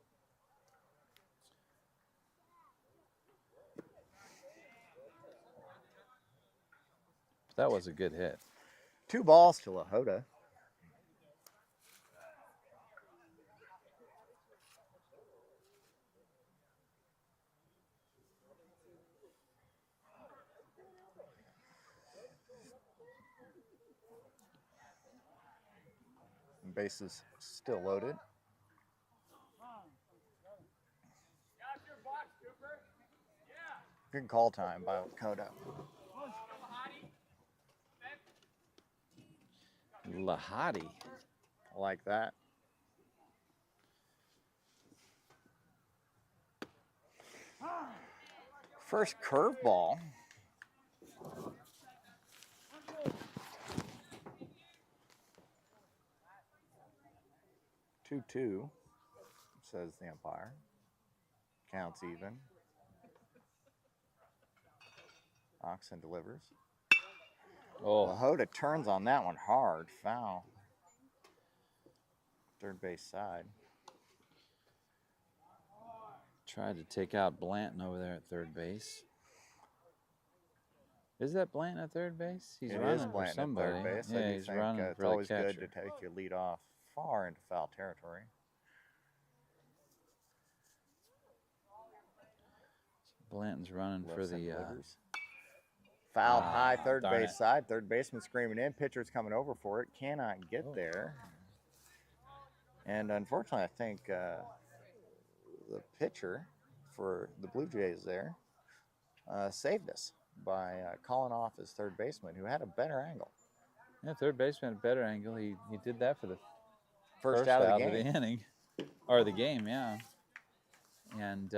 That was a good hit. 2 balls to Lahota. Bases still loaded. Good call time by Lakota. Lahati. I like that. First curveball. Two, says the umpire. Counts even. Oxen delivers. Oh, Lahota turns on that one hard. Foul. Third base side. tried to take out Blanton over there at third base. Is that Blanton at third base? He's running for somebody. At third base. Yeah, he's running it's for the always catcher. good to take your lead off far into foul territory. Blanton's running for the foul high third darn base it. side. Third baseman screaming in. Pitcher's coming over for it. Cannot get there. And unfortunately, I think the pitcher for the Blue Jays there saved us by calling off his third baseman, who had a better angle. Yeah, third baseman at better angle. He did that for the First out of the game. inning, or the game, yeah. And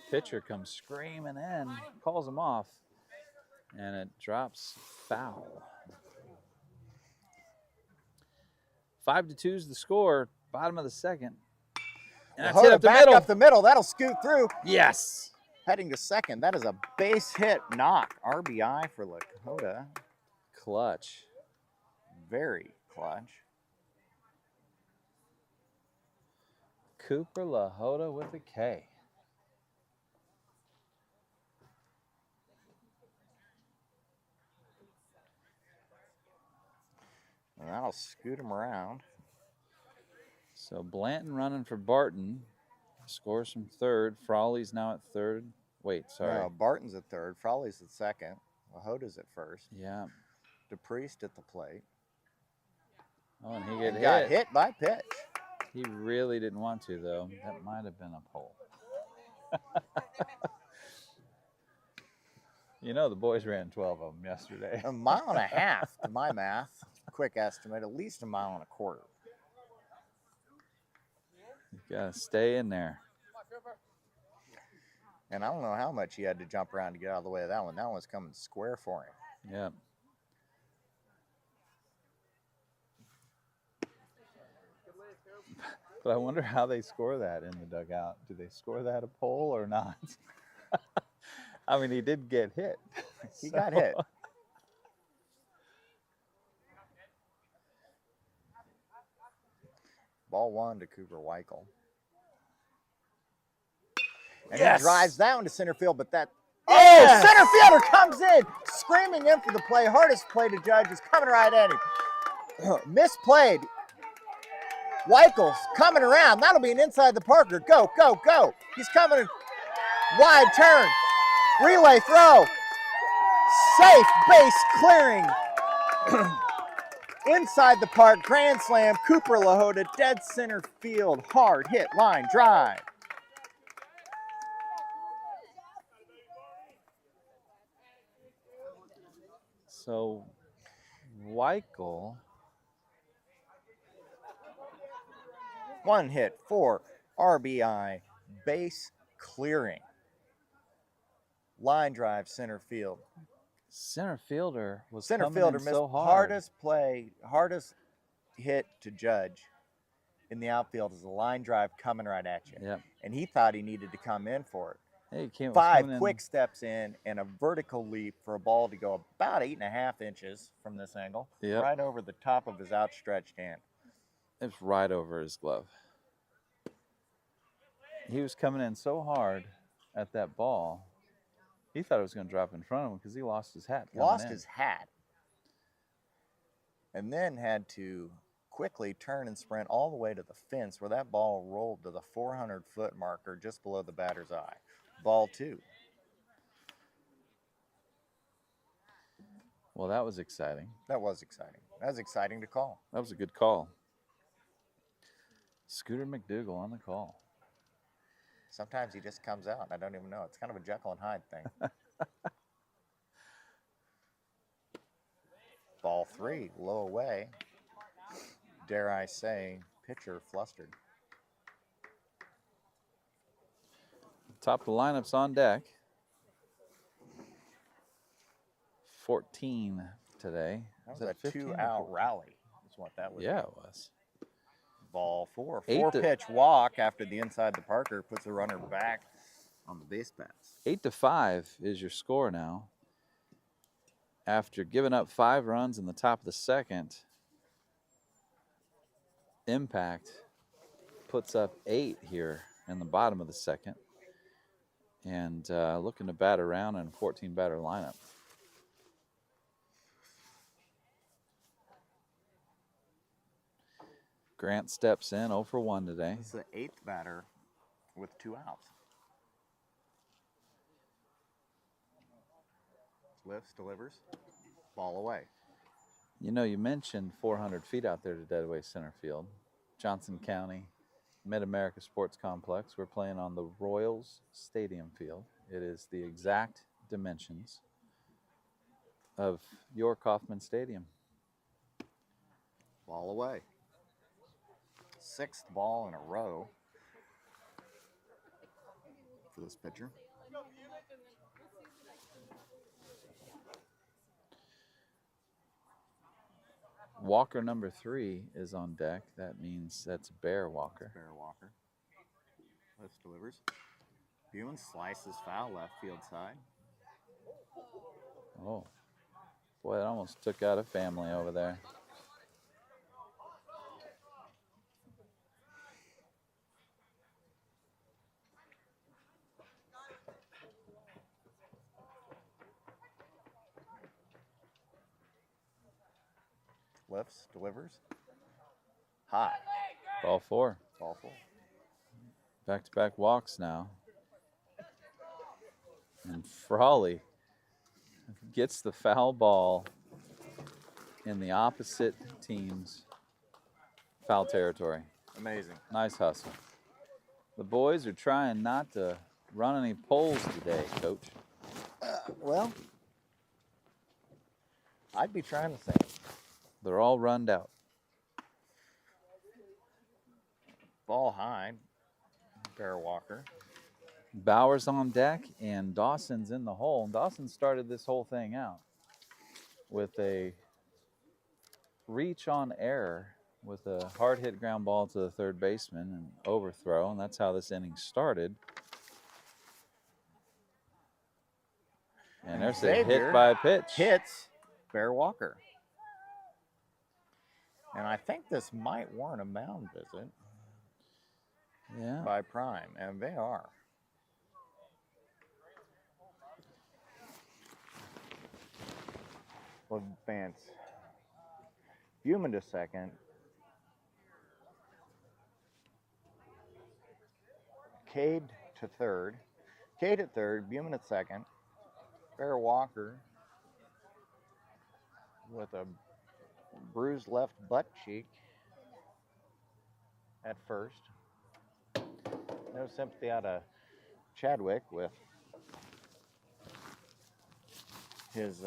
pitcher comes screaming in, calls him off, and it drops foul. 5-2 is the score. Bottom of the second. And that's hit up the back middle. up the middle. That'll scoot through. Yes. Heading to second. That is a base hit knock. RBI for Lakota. Clutch. Very clutch. Cooper Lahota with a K. And that'll scoot him around. So Blanton running for Barton. Scores from third. Frawley's now at third. Wait, sorry. No, Barton's at third. Frawley's at second. Lahota's at first. Yeah. DePriest at the plate. Oh, and he got hit by pitch. He really didn't want to, though. That might have been a pole. You know, the boys ran 12 of them yesterday. 1.5 miles to my math. Quick estimate, at least 1.25 miles. You got to stay in there. And I don't know how much he had to jump around to get out of the way of that one. That one's coming square for him. Yeah. But I wonder how they score that in the dugout. Do they score that a pole or not? I mean, he did get hit. He got hit. Ball 1 to Cooper Weichel. And he drives down to center field, but that... Yes! Oh, center fielder comes in, screaming in for the play. Hardest play to judge is coming right at him. Misplayed. Weichel's coming around. That'll be an inside the Parker. Go, go, go. He's coming. Wide turn. Relay throw. Safe base clearing. Inside the park. Grand slam. Cooper Lahota. Dead center field. Hard hit line drive. So, Weichel. 1 hit, 4 RBI, base clearing. Line drive, center field. Center fielder was Center coming fielder in missed so hard. hardest play, hardest hit to judge in the outfield is a line drive coming right at you. Yep. And he thought he needed to come in for it. Hey, he came, 5 coming in. quick steps in and a vertical leap for a ball to go about 8.5 inches from this angle, Yep. right over the top of his outstretched hand. It's right over his glove. He was coming in so hard at that ball, he thought it was going to drop in front of him because he lost his hat. Lost his hat. And then had to quickly turn and sprint all the way to the fence where that ball rolled to the 400-foot marker just below the batter's eye. Ball 2. Well, that was exciting. That was exciting. That was exciting to call. That was a good call. Scooter McDougal on the call. Sometimes he just comes out, and I don't even know. It's kind of a Jekyll and Hyde thing. Ball 3, low away. Dare I say, pitcher flustered. Top of the lineup's on deck. 14 today. That was a 2-out rally is what that was. Yeah, it was. Ball 4. 8 4-pitch walk after the inside the Parker puts the runner back on the base paths. 8-5 is your score now. After giving up 5 runs in the top of the second, Impact puts up 8 here in the bottom of the second. And looking to bat around in a 14-batter lineup. Grant steps in 0 for 1 today. This is the 8th batter with 2 outs. Lifts, delivers, ball away. You know, you mentioned 400 feet out there to deadway center field. Johnson County, Mid-America Sports Complex. We're playing on the Royals Stadium field. It is the exact dimensions of your Kauffman Stadium. Ball away. 6th ball in a row for this pitcher. Walker number 3 is on deck. That means that's Bear Walker. Bear Walker. Lift delivers. Buman slices foul left field side. Oh, boy, that almost took out a family over there. Lifts, delivers. High. Ball 4. Ball 4. Back-to-back walks now. And Frawley gets the foul ball in the opposite team's foul territory. Amazing. Nice hustle. The boys are trying not to run any poles today, Coach. Well, I'd be trying the same. They're all runned out. Ball high. Bear Walker. Bauer's on deck, and Dawson's in the hole. And Dawson started this whole thing out with a reach on error with a hard hit ground ball to the third baseman and overthrow, and that's how this inning started. And there's a hit by pitch. Hits Bear Walker. And I think this might warrant a mound visit by Prime, and they are. We'll advance Buman to second. Cade to third. Cade at third, Buman at second. Bear Walker with a bruised left butt cheek at first. No sympathy out of Chadwick with his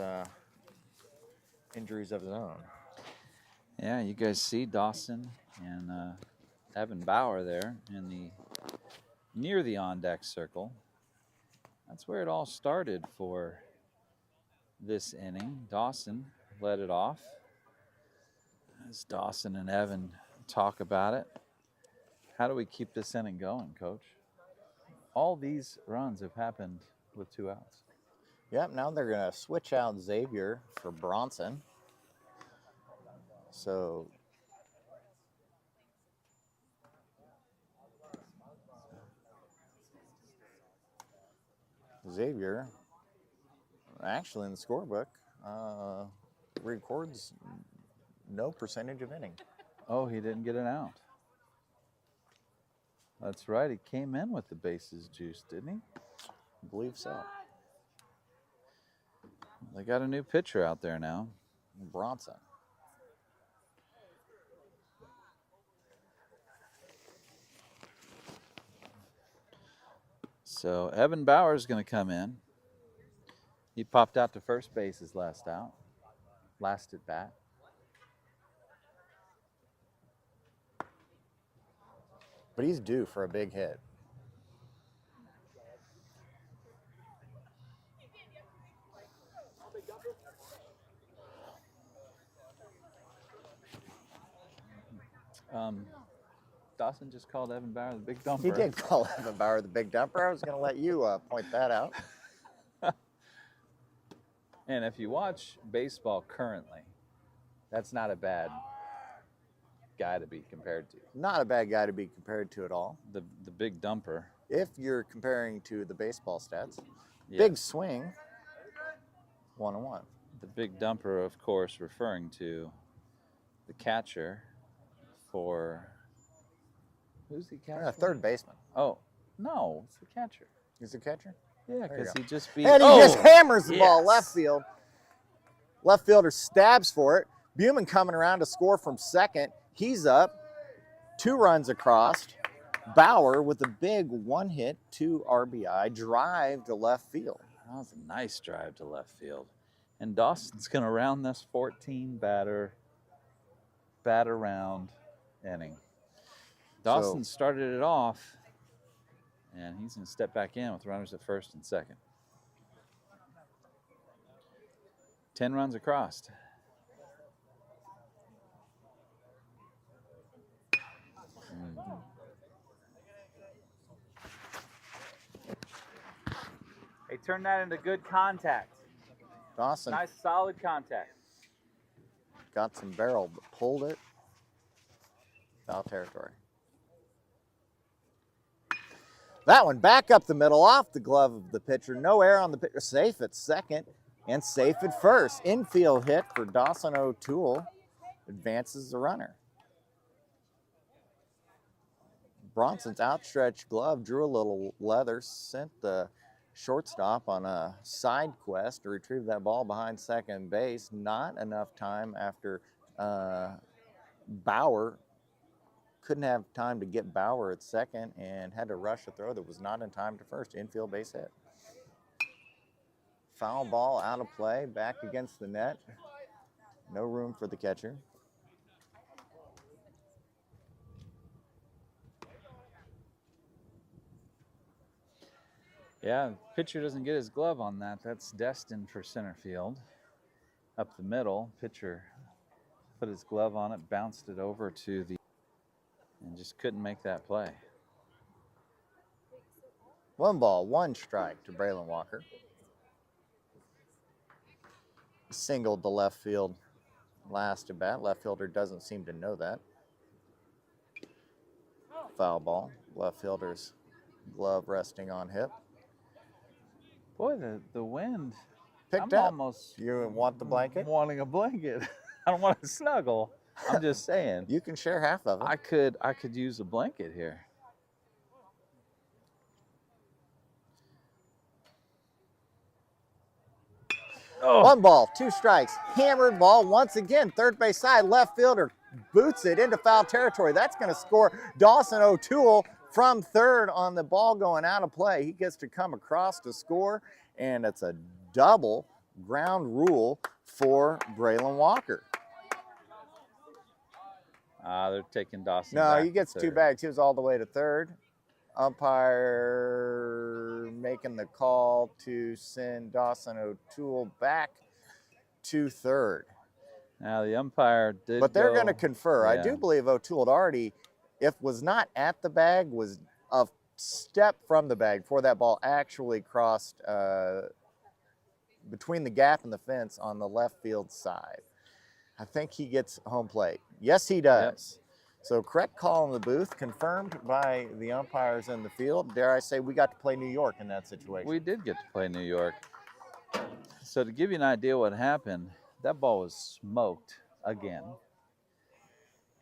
injuries of his own. Yeah, you guys see Dawson and Evan Bauer there in the near the on-deck circle. That's where it all started for this inning. Dawson led it off. As Dawson and Evan talk about it, how do we keep this inning going, Coach? All these runs have happened with 2 outs. Yep, now they're going to switch out Xavier for Bronson. So Xavier, actually in the scorebook, records no percentage of inning. Oh, he didn't get an out. That's right. He came in with the bases juiced, didn't he? I believe so. They got a new pitcher out there now. Bronson. So Evan Bauer is going to come in. He popped out to first base his last at bat. But he's due for a big hit. Dawson just called Evan Bauer the big dumper. He did call Evan Bauer the big dumper. I was going to let you point that out. And if you watch baseball currently, that's not a bad guy to be compared to. Not a bad guy to be compared to at all. The big dumper. If you're comparing to the baseball stats, Yeah. big swing, 1-1. The big dumper, of course, referring to the catcher for who's the catcher? Third baseman. Oh, no, it's the catcher. He's the catcher? Yeah, There you because go. he just beat. And he just hammers the ball yes. left field. Left fielder stabs for it. Buman coming around to score from second. He's up. 2 runs across. Bauer with a big 1-hit, 2 RBI drive to left field. That was a nice drive to left field. And Dawson's going to round this 14 batter bat around inning. Dawson started it off, and he's going to step back in with runners at first and second. 10 runs across. They turned that into good contact. Dawson Nice, solid contact. got some barrel, but pulled it. Foul territory. That one back up the middle, off the glove of the pitcher. No error on the pitcher. Safe at second and safe at first. Infield hit for Dawson O'Toole. Advances the runner. Bronson's outstretched glove drew a little leather, sent the shortstop on a side quest to retrieve that ball behind second base. Not enough time after Bauer couldn't have time to get Bauer at second and had to rush a throw that was not in time to first. Infield base hit. Foul ball out of play, back against the net. No room for the catcher. Yeah, pitcher doesn't get his glove on that. That's destined for center field. Up the middle, pitcher put his glove on it, bounced it over to the, and just couldn't make that play. 1 ball, 1 strike to Braylon Walker. Singled to left field last at bat. Left fielder doesn't seem to know that. Foul ball. Left fielder's glove resting on hip. Boy, the wind Picked I'm up. almost You want the blanket? wanting a blanket. I don't want to snuggle. I'm just saying. You can share half of it. I could use a blanket here. Oh. 1 ball, 2 strikes. Hammered ball once again. Third base side. Left fielder boots it into foul territory. That's going to score Dawson O'Toole from third on the ball going out of play. He gets to come across to score, and it's a double ground rule for Braylon Walker. They're taking Dawson. No, back he gets to 2 third. bags. He was all the way to third. Umpire making the call to send Dawson O'Toole back to third. Now the umpire did. But they're going to confer. I Yeah. do believe O'Toole had already, if was not at the bag, was a step from the bag before that ball actually crossed between the gap and the fence on the left field side. I think he gets home plate. Yes, he does. Yep. So correct call in the booth, confirmed by the umpires in the field. Dare I say we got to play New York in that situation. We did get to play New York. So to give you an idea what happened, that ball was smoked again.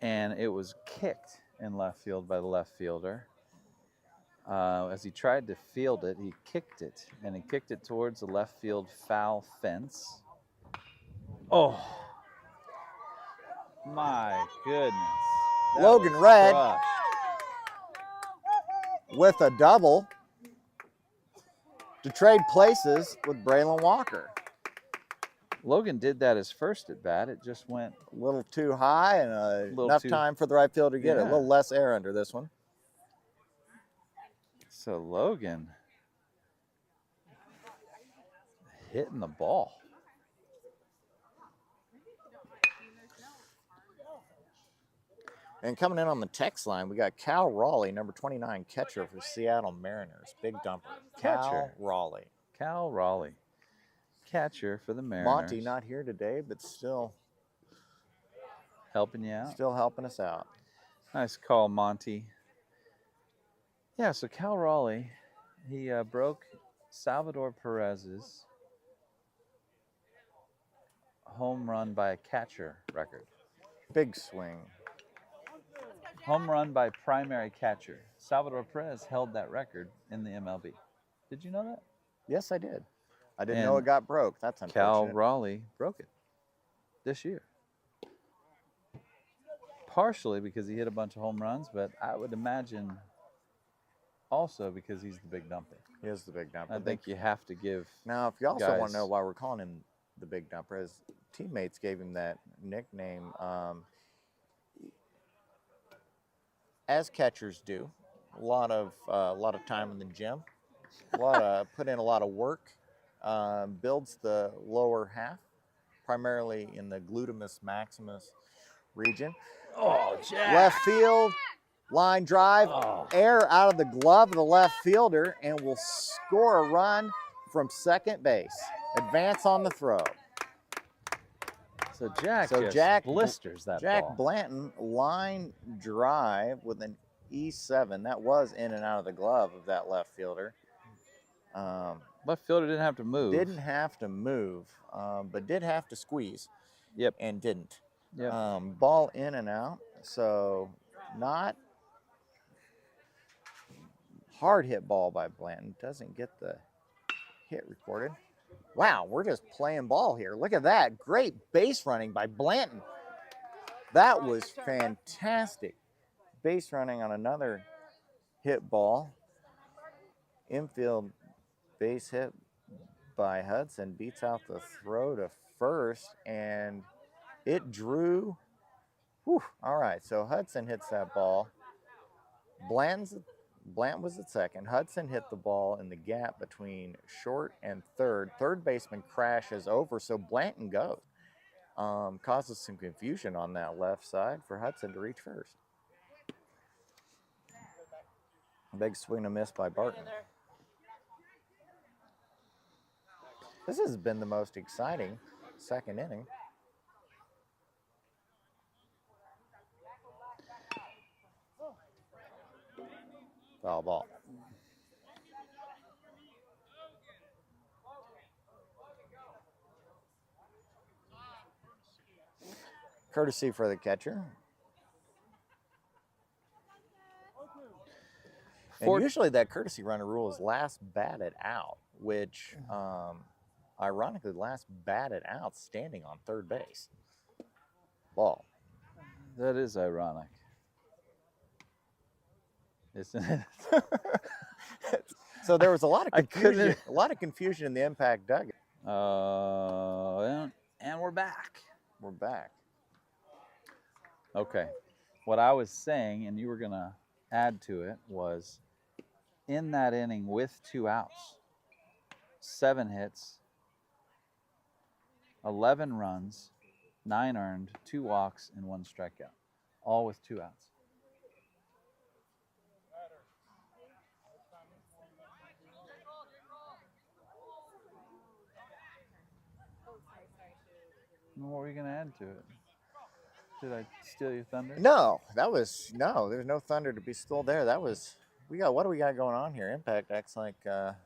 And it was kicked in left field by the left fielder. As he tried to field it, he kicked it. And he kicked it towards the left field foul fence. Oh, my goodness. That Logan was Red crushed. with a double to trade places with Braylon Walker. Logan did that his first at bat. It just went a little too high and enough time for the right fielder to get it. A little less air under this one. So Logan hitting the ball. And coming in on the text line, we got Cal Raleigh, number 29, catcher for Seattle Mariners. Big dumper. Cal Raleigh. Cal Raleigh. Catcher for the Mariners. Monty not here today, but still helping you out. Still helping us out. Nice call, Monty. Yeah, so Cal Raleigh, he broke Salvador Perez's home run by a catcher record. Big swing. Home run by primary catcher. Salvador Perez held that record in the MLB. Did you know that? Yes, I did. I didn't know it got broke. That's unfortunate. Cal Raleigh broke it this year. Partially because he hit a bunch of home runs, but I would imagine also because he's the big dumper. He is the big dumper. I think you have to give. Now, if you also want to know why we're calling him the big dumper, his teammates gave him that nickname. as catchers do. A lot of time in the gym. Put in a lot of work. Builds the lower half, primarily in the glutamus maximus region. Oh, Jack. Left field, line drive, air out of the glove of the left fielder, and will score a run from second base. Advance on the throw. So Jack blisters that Jack ball. Blanton line drive with an E7. That was in and out of the glove of that left fielder. Left fielder didn't have to move. Didn't have to move, but did have to squeeze. Yep. And didn't. Yep. Ball in and out. So not hard hit ball by Blanton. Doesn't get the hit recorded. Wow, we're just playing ball here. Look at that. Great base running by Blanton. That was fantastic. Base running on another hit ball. Infield base hit by Hudson. Beats out the throw to first, and it drew. Whew, all right, so Hudson hits that ball. Blanton was at second. Hudson hit the ball in the gap between short and third. Third baseman crashes over, so Blanton goes. Causes some confusion on that left side for Hudson to reach first. Big swing and a miss by Barton. This has been the most exciting second inning. Foul ball. Courtesy for the catcher. And usually that courtesy runner rule is last batted out, which ironically last batted out standing on third base. Ball. That is ironic, isn't it? So there was a lot of confusion. A lot of confusion in the impact dugout. And we're back. We're back. Okay. What I was saying, and you were going to add to it, was in that inning with 2 outs, 7 hits, 11 runs, 9 earned, 2 walks, and 1 strikeout, all with 2 outs. What were you going to add to it? Did I steal your thunder? No, there's no thunder to be stole there. What do we got going on here? Impact acts like they're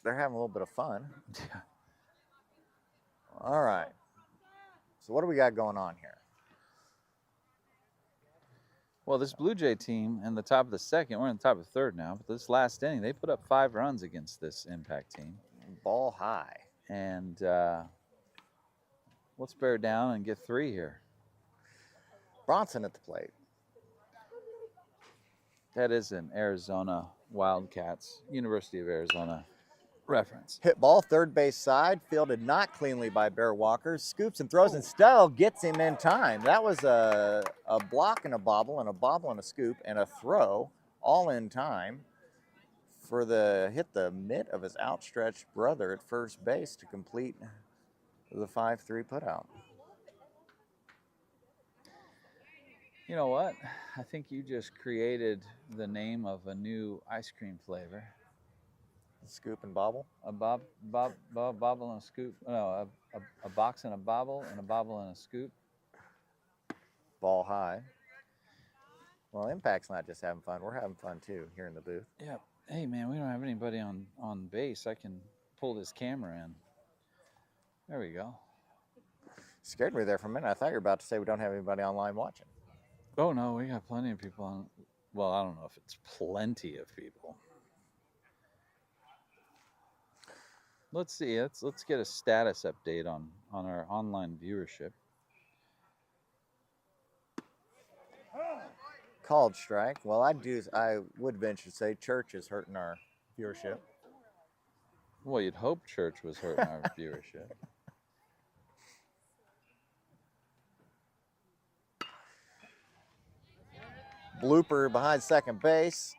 having a little bit of fun. Yeah. All right. So what do we got going on here? Well, this Blue Jay team in the top of the second, we're in the top of the third now, but this last inning, they put up 5 runs against this Impact team. Ball high. And let's bear down and get 3 here. Bronson at the plate. That is an Arizona Wildcats, University of Arizona reference. Hit ball, third base side, fielded not cleanly by Bear Walker. Scoops and throws and still gets him in time. That was a block and a bobble and a scoop and a throw all in time for hit the mitt of his outstretched brother at first base to complete the 5-3 putout. You know what? I think you just created the name of a new ice cream flavor. Scoop and bobble? A bobble and a scoop. No, a box and a bobble and a scoop. Ball high. Well, Impact's not just having fun. We're having fun too here in the booth. Yeah. Hey, man, we don't have anybody on base. I can pull this camera in. There we go. Scared me there for a minute. I thought you were about to say we don't have anybody online watching. Oh, no, we got plenty of people on. Well, I don't know if it's plenty of people. Let's see. Let's get a status update on our online viewership. Called strike. Well, I would venture to say Church is hurting our viewership. Well, you'd hope Church was hurting our viewership. Blooper behind second base.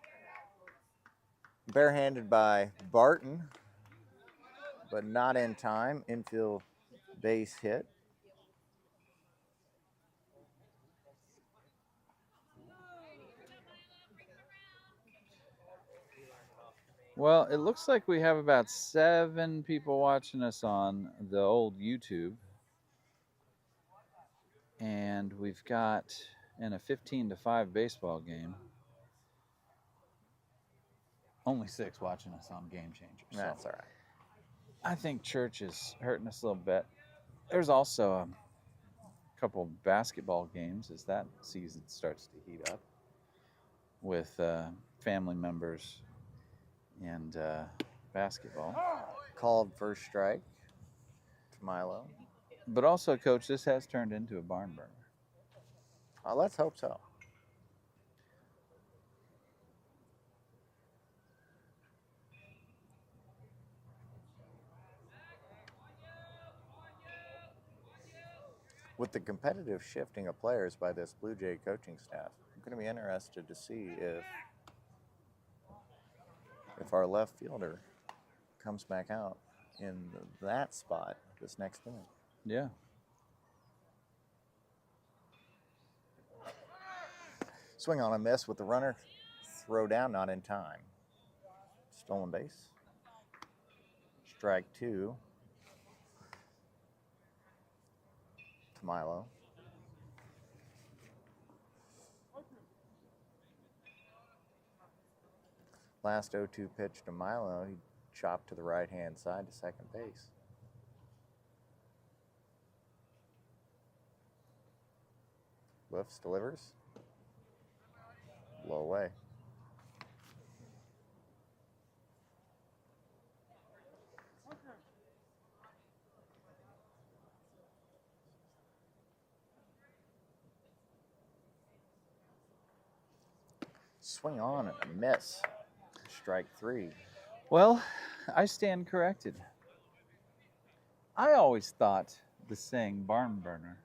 Barehanded by Barton, but not in time. Infield base hit. Well, it looks like we have about 7 people watching us on the old YouTube. And we've got in a 15-5 baseball game, only 6 watching us on GameChanger. So That's all right. I think church is hurting us a little bit. There's also a couple basketball games as that season starts to heat up with family members and basketball. Called first strike to Milo. But also, Coach, this has turned into a barn burner. Let's hope so. With the competitive shifting of players by this Blue Jay coaching staff, I'm going to be interested to see if our left fielder comes back out in that spot this next inning. Yeah. Swing on a miss with the runner. Throw down, not in time. Stolen base. Strike 2 to Milo. Last 0-2 pitch to Milo. He chopped to the right-hand side to second base. Lifts, delivers. Low away. Swing on and a miss. Strike 3. Well, I stand corrected. I always thought the saying barn burner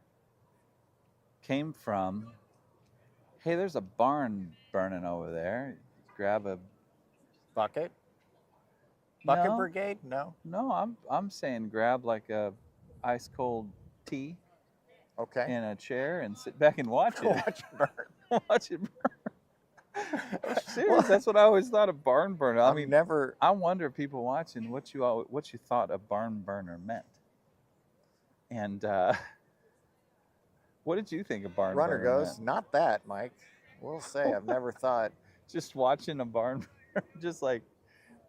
came from, hey, there's a barn burning over there. Grab a Bucket? Bucket No. brigade? No. No, I'm saying grab like a ice cold tea Okay. in a chair and sit back and watch it. Watch it burn. Watch it burn. I'm serious. That's what I always thought a barn burner. I mean, never. I wonder, people watching, what you thought a barn burner meant. And what did you think a barn Runner burner goes. meant? Not that, Mike. We'll say I've never thought. Just watching a barn burner, just like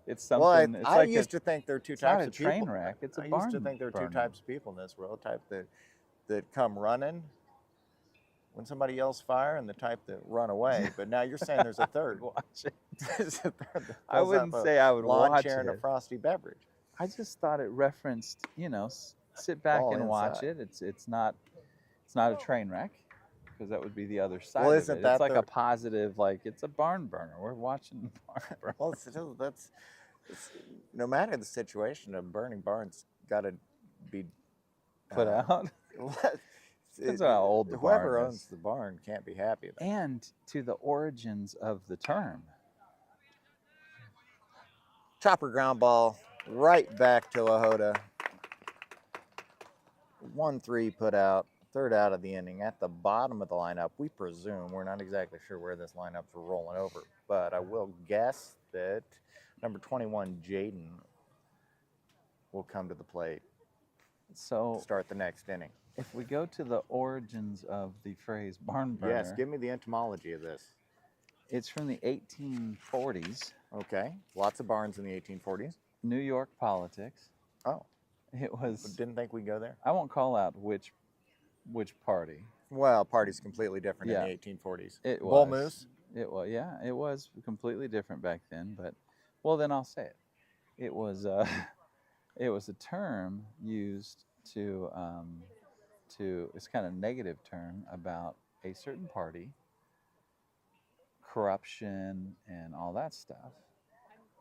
it's something. Well, it's I like used to think there are two it's types not a of train people. wreck. It's a I barn used to think there are two burner. types of people in this world: type that come running when somebody yells fire, and the type that run away. But now you're saying there's a third. Watch it. There's a third that I pulls wouldn't up a say I would lawn watch chair and a it. frosty beverage. I just thought it referenced, sit back All and watch inside. it. It's not a train wreck, because that would be the other side Well, of isn't it. that It's like the- a positive, like it's a barn burner. We're watching a barn burner. Well, it's no matter the situation, a burning barn's got to be Put out. Depends on how old the whoever barn owns is. the barn can't be happy about it. And to the origins of the term. Chopper ground ball right back to Lahota. 1-3 put out, third out of the inning. At the bottom of the lineup, we presume, we're not exactly sure where this lineup's rolling over, but I will guess that number 21, Jaden, will come to the plate So to start the next inning. if we go to the origins of the phrase barn burner, Yes, give me the etymology of this. it's from the 1840s, Okay, lots of barns in the 1840s. New York politics. Oh, It was, didn't think we'd go there. I won't call out which party. Well, party's completely different Yeah. in the 1840s. It Bull was. moose? It was, yeah, it was completely different back then. But, well, then I'll say it. It was it was a term used to it's kind of negative term about a certain party, corruption and all that stuff.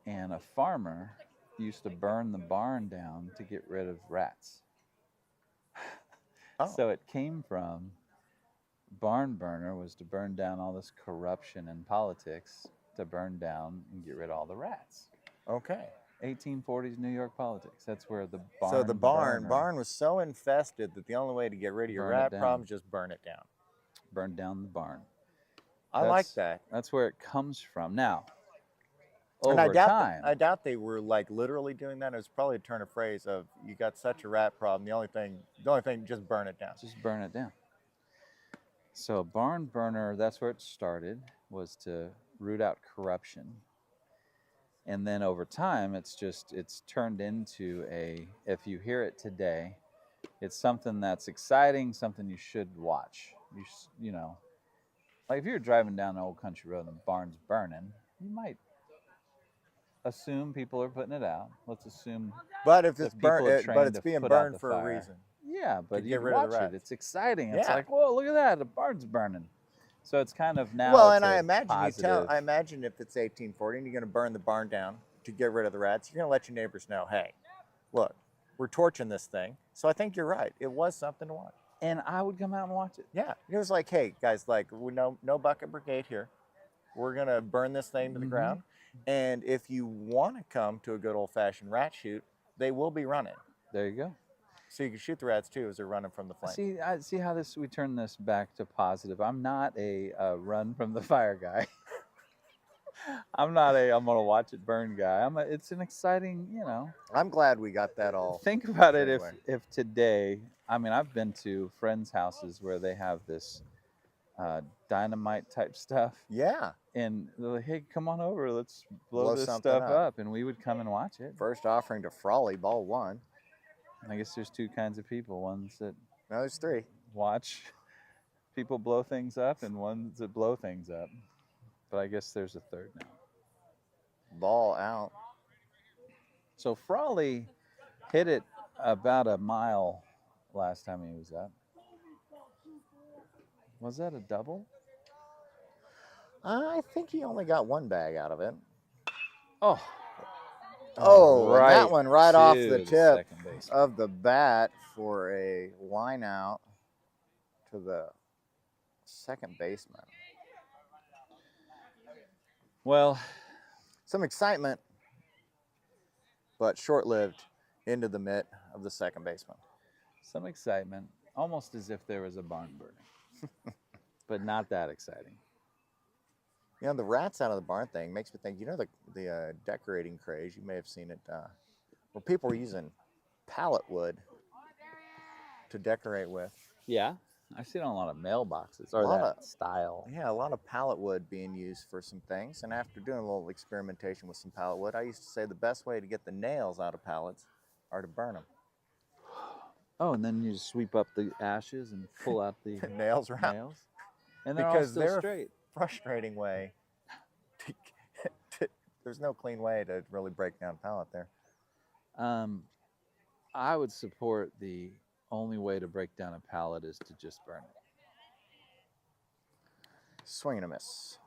And a farmer used to burn the barn down to get rid of rats. Oh. So it came from Barn burner was to burn down all this corruption and politics, to burn down and get rid of all the rats. Okay. 1840s New York politics. That's where the barn. So the barn was so infested that the only way to get rid of your Burn it rat down. problem is just burn it down. Burn down the barn. I like that. That's where it comes from. Now, And over time, I doubt they were like literally doing that. It was probably a turn of phrase of you got such a rat problem. The only thing, just burn it down. just burn it down. So a barn burner, that's where it started, was to root out corruption. And then over time, it's turned into if you hear it today, it's something that's exciting, something you should watch. You know, like if you're driving down an old country road and the barn's burning, you might assume people are putting it out. Let's assume. But if it's that people are burnt, trained but it's to being put out burned the for a fire. reason. Yeah, but get you rid of the watch it. rats. It's exciting. It's Yeah. like, whoa, look at that, the barn's burning. So it's kind of now. Well, it's and a I imagine positive. I imagine if it's 1840 and you're going to burn the barn down to get rid of the rats, you're going to let your neighbors know, hey, look, we're torching this thing. So I think you're right. It was something to watch. And I would come out and watch it. Yeah, it was like, hey guys, like no bucket brigade here. We're going to burn this thing to the ground. And if you want to come to a good old fashioned rat shoot, they will be running. There you go. So you can shoot the rats too as they're running from the flame. See how we turn this back to positive. I'm not a run from the fire guy. I'm not I'm gonna watch it burn guy. It's an exciting, I'm glad we got that all. Think about it. anyway. If today, I've been to friends' houses where they have this dynamite type stuff, Yeah. and they're like, "Hey, come on over. Let's blow this something stuff up." up," and we would come and watch it. First offering to Frawley, ball one. I guess there's two kinds of people: ones that No, there's three. watch people blow things up, and ones that blow things up. But I guess there's a third now. Ball out. So Frawley hit it about a mile last time he was up. Was that a double? I think he only got one bag out of it. Oh. Oh, and that one right off to the tip second base. of the bat for a line out to the second baseman. Well, Some excitement, but short-lived into the mitt of the second baseman. some excitement, almost as if there was a barn burning, but not that exciting. You know, the rats out of the barn thing makes me think, the decorating craze, you may have seen it, where people were using pallet wood to decorate with. Yeah, I've seen it on a lot of mailboxes or A lot that of- style. Yeah, a lot of pallet wood being used for some things. And after doing a little experimentation with some pallet wood, I used to say the best way to get the nails out of pallets are to burn them. Oh, and then you just sweep up the ashes and pull out the The nails are out. nails, and they're Because all still they're- straight. Frustrating way. There's no clean way to really break down a pallet there. I would support the only way to break down a pallet is to just burn it. Swing and a miss.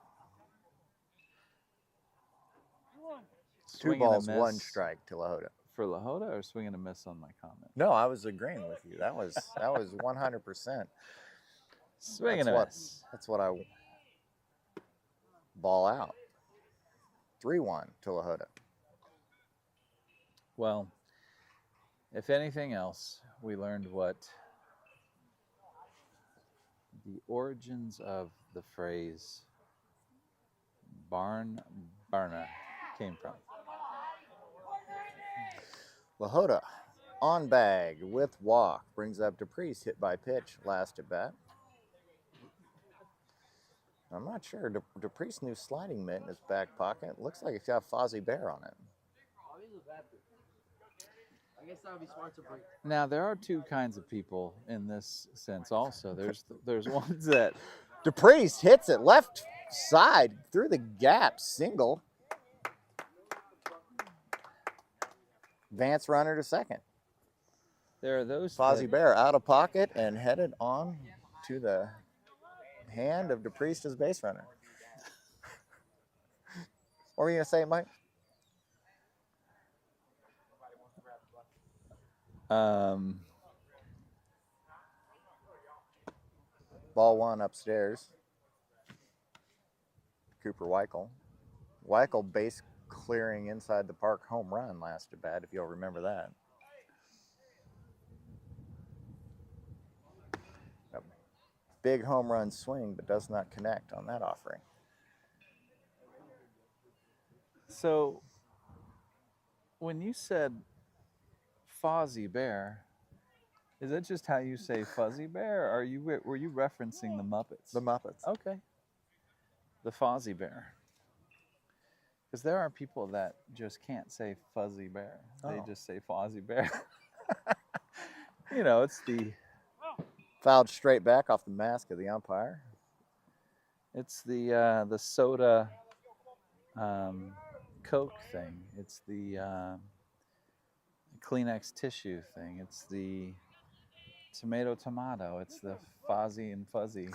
Swing Two and a balls, one miss strike to Lahota. for Lahota, or swing and a miss on my comment. No, I was agreeing with you. That was 100%. Swing and a miss. That's what I. Ball out. 3-1 to Lahota. Well, if anything else, we learned what the origins of the phrase barn burner came from. Lahota on bag with walk brings up DePriest, hit by pitch last at bat. I'm not sure. DePriest's new sliding mitt in his back pocket looks like it's got Fozzie Bear on it. I guess that would be smart to break. Now, there are two kinds of people in this sense also. There's ones that DePriest hits it left side through the gap, single. Vance runner to second. there are those Fozzie that, Bear out of pocket and headed on to the hand of DePriest as base runner. What were you going to say, Mike? Ball Ball 1 upstairs. Cooper Weichel. Weichel base clearing inside the park home run last at bat, if you'll remember that. A big home run swing, but does not connect on that offering. So, when you said Fozzie Bear, is that just how you say Fuzzy Bear, or were you referencing the Muppets? The Muppets. Okay. The Fozzie Bear. Because there are people that just can't say Fuzzy Bear. They just say Fozzie Bear. You know, it's the... Fouled straight back off the mask of the umpire. It's the soda Coke thing. It's the Kleenex tissue thing. It's the tomato. It's the Fozzie and Fuzzy.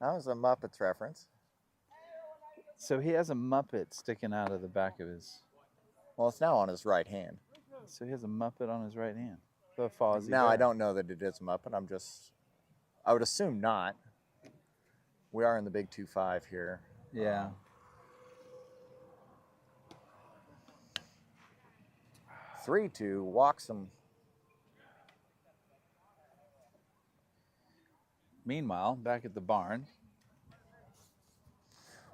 That was a Muppets reference. So he has a Muppet sticking out of the back of his... Well, it's now on his right hand. So he has a Muppet on his right hand. The Fozzie Now, Bear. I don't know that it is Muppet. I would assume not. We are in the Big 2-5 here. Yeah. 3-2, walks him. Meanwhile, back at the barn,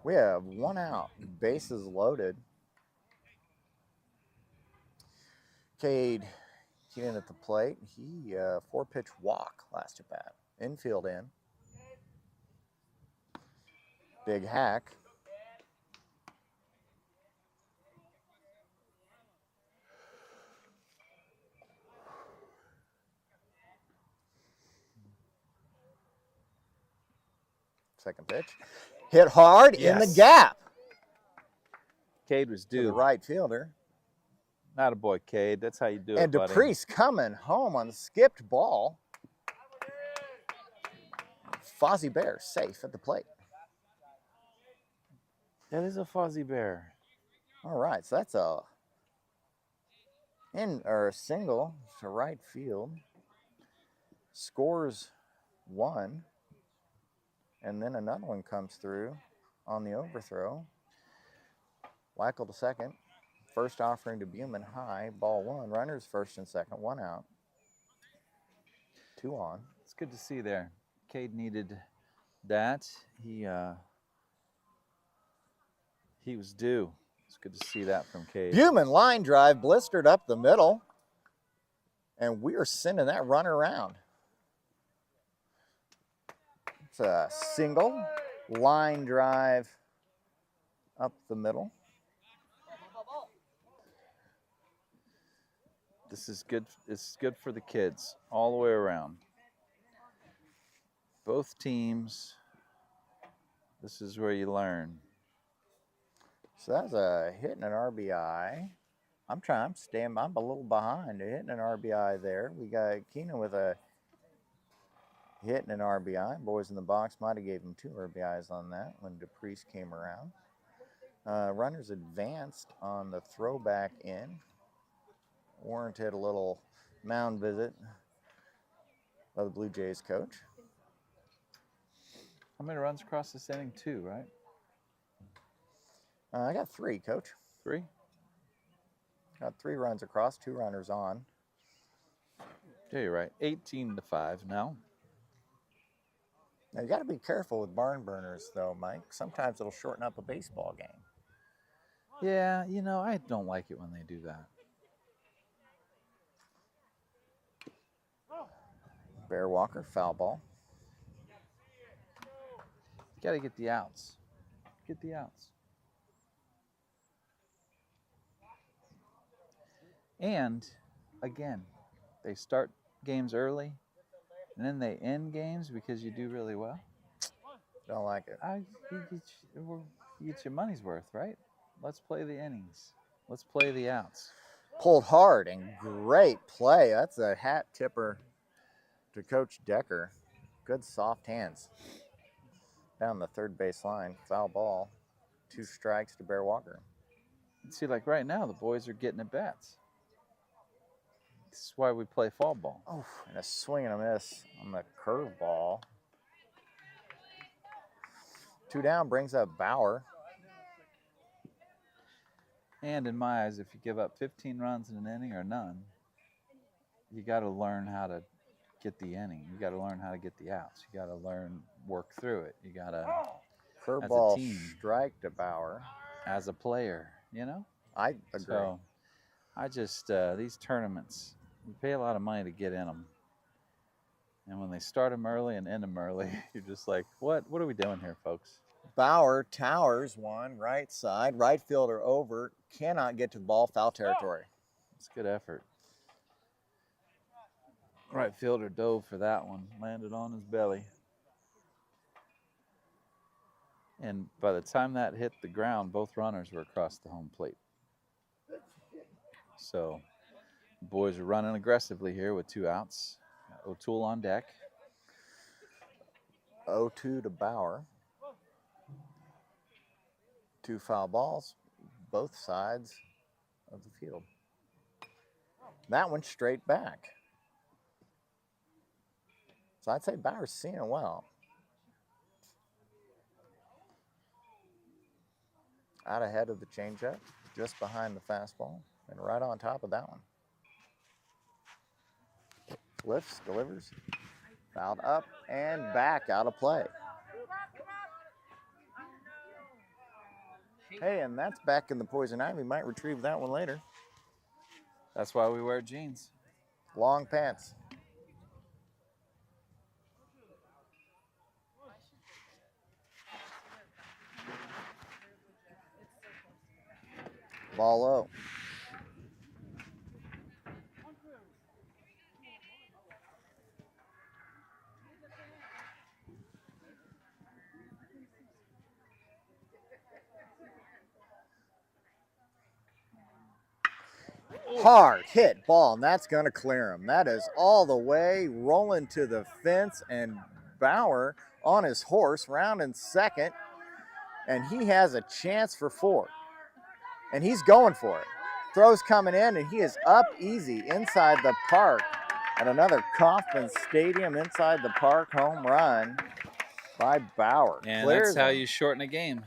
We have one out, bases loaded. Cade Keenan at the plate. He 4-pitch walk last at bat. Infield in. Big hack. Second pitch. Hit hard in the Yes. gap Cade was to the due. right fielder. Not a boy, Cade. That's how you do And it, buddy. DePriest coming home on the skipped ball. Fozzie Bear safe at the plate. That is a Fozzie Bear. All right, so that's a single to right field. Scores one, and then another one comes through on the overthrow. Weichel to second. First offering to Buman high, ball one. Runners first and second, one out. Two on. It's good to see there. Cade needed that. He was due. It's good to see that from Cade. Buman line drive blistered up the middle, and we are sending that runner around. It's a single line drive up the middle. This is good. It's good for the kids all the way around. Both teams. This is where you learn. So that's a hit and an RBI. I'm a little behind. A hit and an RBI there. We got Keenan with a hit and an RBI. Boys in the box might have gave him 2 RBIs on that when DePriest came around. Runners advanced on the throwback in. Warranted a little mound visit by the Blue Jays coach. How many runs across this inning? 2, right? I got 3, coach. 3? Got 3 runs across, 2 runners on. Yeah, you're right. 18-5 now. Now you got to be careful with barn burners, though, Mike. Sometimes it'll shorten up a baseball game. Yeah, you know, I don't like it when they do that. Bear Walker, foul ball. You got to get the outs. Get the outs. And, again, they start games early, and then they end games because you do really well. Don't like it. You get your money's worth, right? Let's play the innings. Let's play the outs. Pulled hard and great play. That's a hat tipper to Coach Decker. Good soft hands. Down the third base line. Foul ball. 2 strikes to Bear Walker. See, like right now, the boys are getting at bats. This is why we play fall ball. Oh, and a swing and a miss on the curveball. 2 down brings up Bauer. And in my eyes, if you give up 15 runs in an inning or none, you got to learn how to get the inning. You got to learn how to get the outs. You got to learn work through it. You got to Curveball team. Strike to Bauer. As a player, you know. I agree. So I just these tournaments, you pay a lot of money to get in them, and when they start them early and end them early, you're just like, what are we doing here, folks? Bauer towers one right side, right fielder over, cannot get to the ball, foul territory. It's good effort. Right fielder dove for that one, landed on his belly. And by the time that hit the ground, both runners were across the home plate. So the boys are running aggressively here with 2 outs. Got O'Toole on deck. 0-2 to Bauer. 2 foul balls, both sides of the field. That one straight back. So I'd say Bauer's seeing it well. Out ahead of the changeup, just behind the fastball, and right on top of that one. Lifts, delivers, fouled up and back, out of play. Hey, and that's back in the poison ivy. Might retrieve that one later. That's why we wear jeans. Long pants. Ball low. Hard hit ball, and that's going to clear him. That is all the way rolling to the fence, and Bauer on his horse, rounding second, and he has a chance for 4. And he's going for it. Throw's coming in, and he is up easy inside the park. And another Kauffman Stadium inside the park home run by Bauer. And Clears that's how him. you shorten a game.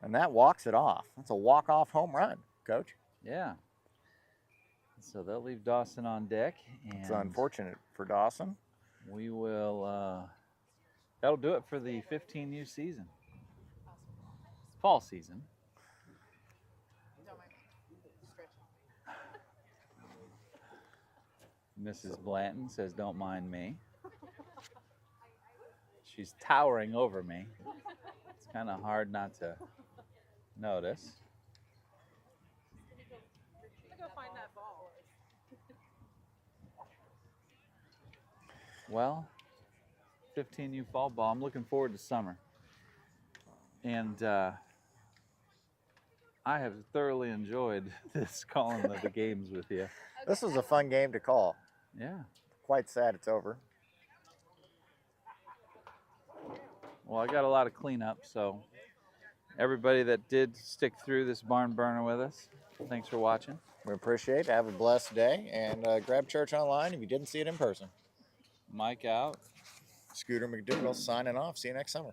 And that walks it off. That's a walk-off home run, Coach. Yeah. So they'll leave Dawson on deck. And It's unfortunate for Dawson. we will, that'll do it for the 15U season. Fall season. Don't mind me. Stretching. Mrs. Blanton says, don't mind me. She's towering over me. It's kind of hard not to notice. Go find that ball. Well, 15U fall ball. I'm looking forward to summer. And I have thoroughly enjoyed this calling of the games with you. This was a fun game to call. Yeah. Quite sad it's over. Well, I got a lot of cleanup, so everybody that did stick through this barn burner with us, thanks for watching. We appreciate it. Have a blessed day, and grab church online if you didn't see it in person. Mike out. Scooter McDougal signing off. See you next summer.